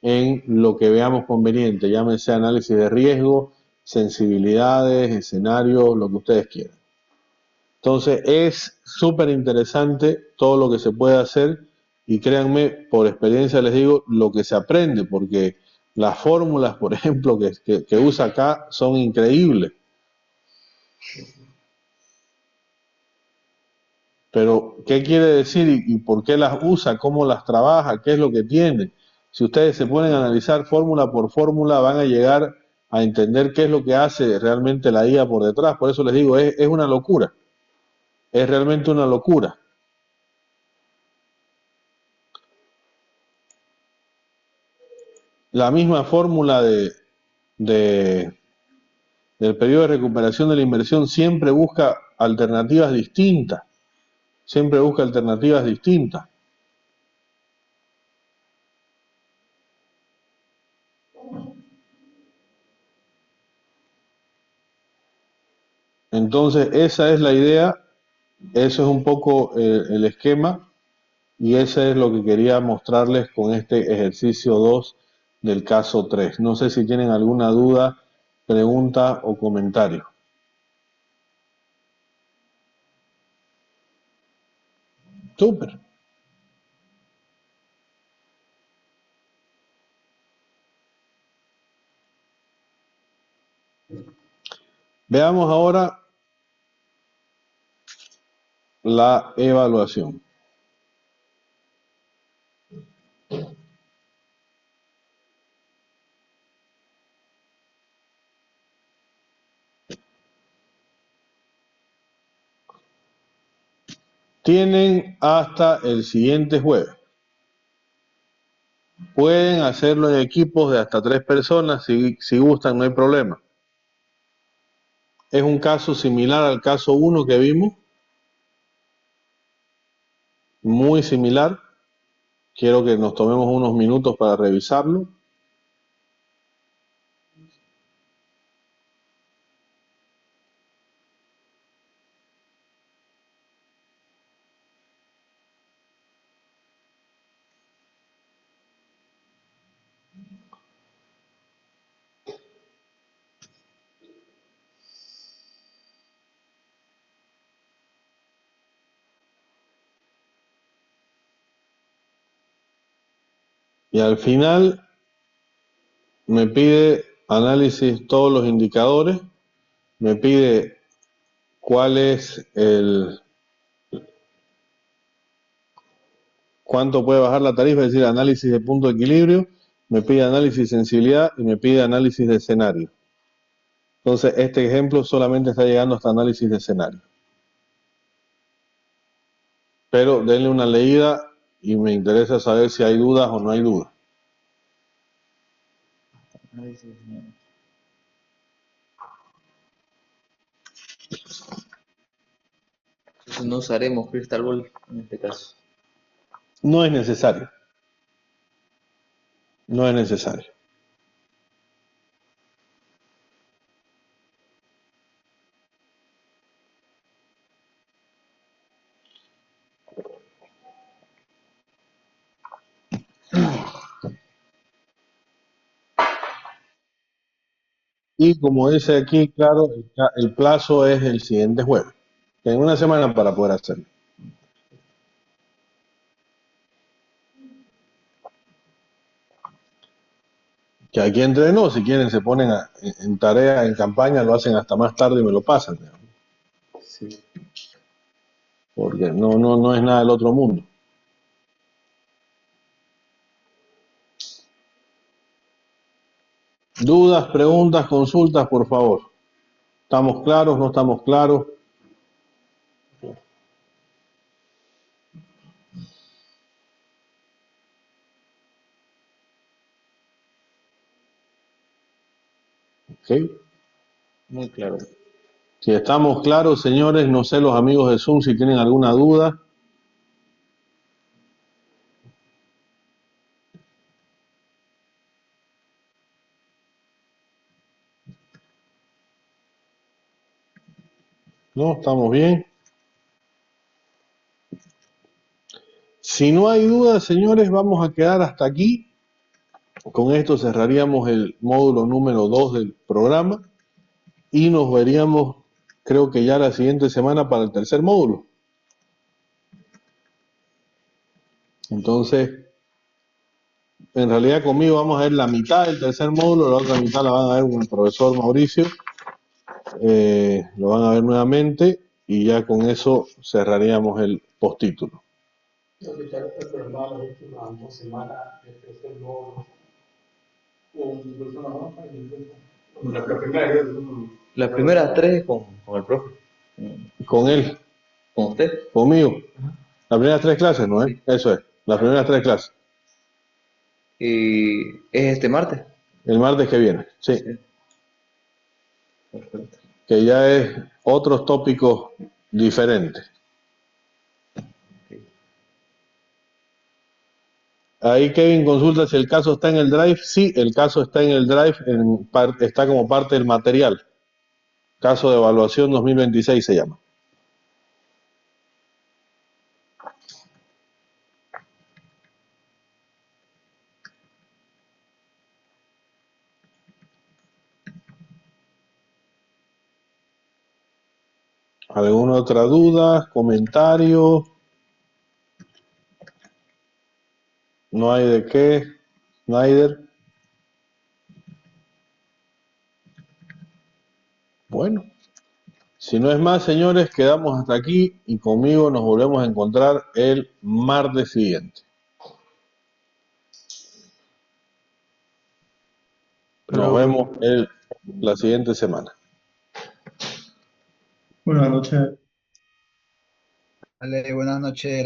en lo que veamos conveniente, llámese análisis de riesgo, sensibilidades, escenarios, lo que ustedes quieran. Entonces es súper interesante todo lo que se puede hacer y créanme, por experiencia les digo, lo que se aprende, porque las fórmulas, por ejemplo, que usa acá son increíbles. Pero, ¿qué quiere decir y por qué las usa? ¿Cómo las trabaja? ¿Qué es lo que tiene? Si ustedes se ponen a analizar fórmula por fórmula, van a llegar a entender qué es lo que hace realmente la IA por detrás. Por eso les digo, es una locura. Es realmente una locura. La misma fórmula de- del periodo de recuperación de la inversión siempre busca alternativas distintas. Siempre busca alternativas distintas. Entonces, esa es la idea, eso es un poco el esquema y eso es lo que quería mostrarles con este ejercicio 2 del caso 3. No sé si tienen alguna duda, pregunta o comentario. Súper. Veamos ahora la evaluación. Tienen hasta el siguiente jueves. Pueden hacerlo en equipos de hasta 3 personas, si gustan, no hay problema. Es un caso similar al caso 1 que vimos, muy similar. Quiero que nos tomemos unos minutos para revisarlo. Y al final me pide análisis todos los indicadores, me pide cuál es cuánto puede bajar la tarifa, es decir, análisis de punto de equilibrio, me pide análisis de sensibilidad y me pide análisis de escenario. Entonces, este ejemplo solamente está llegando hasta análisis de escenario. Pero denle una leída y me interesa saber si hay dudas o no hay dudas. Entonces no usaremos Crystal Ball en este caso. No es necesario. No es necesario. Y como dice aquí, claro, el plazo es el siguiente jueves. Tengo una semana para poder hacerlo. Ok, Que aquí entrenó, si quieren se ponen en tarea, en campaña, lo hacen hasta más tarde y me lo pasan, digamos. Sí. Porque no es nada del otro mundo. Dudas, preguntas, consultas, por favor. ¿Estamos claros? ¿No estamos claros? ¿Ok? Muy claro. Si estamos claros, señores, no sé los amigos de Zoom si tienen alguna duda. ¿No? ¿Estamos bien? Si no hay dudas, señores, vamos a quedar hasta aquí. Con esto cerraríamos el módulo número 2 del programa y nos veríamos, creo que ya la siguiente semana para el tercer módulo. Entonces, en realidad conmigo vamos a ver la mitad del tercer módulo, la otra mitad la van a ver con el profesor Mauricio. Lo van a ver nuevamente y ya con eso cerraríamos el postítulo. Lo que ya está programado las últimas 2 semanas de tercer módulo, con personas más la primera vez. Las primeras tres con el profe. Con él, Con usted. conmigo. Las primeras 3 clases, ¿no es? Sí. Eso es, las primeras 3 clases. ¿Y es este martes? El martes que viene, sí. Sí. Perfecto. Que ya es otros tópicos diferentes. Ahí Kevin consulta si el caso está en el drive. Sí, el caso está en el drive, está como parte del material. Caso de evaluación 2026 se llama. ¿Alguna otra duda? ¿Comentario? ¿No hay de qué? Snyder. Bueno, si no es más, señores, quedamos hasta aquí y conmigo nos volvemos a encontrar el martes siguiente. Nos vemos la siguiente semana. Buenas noches. Vale, buenas noches.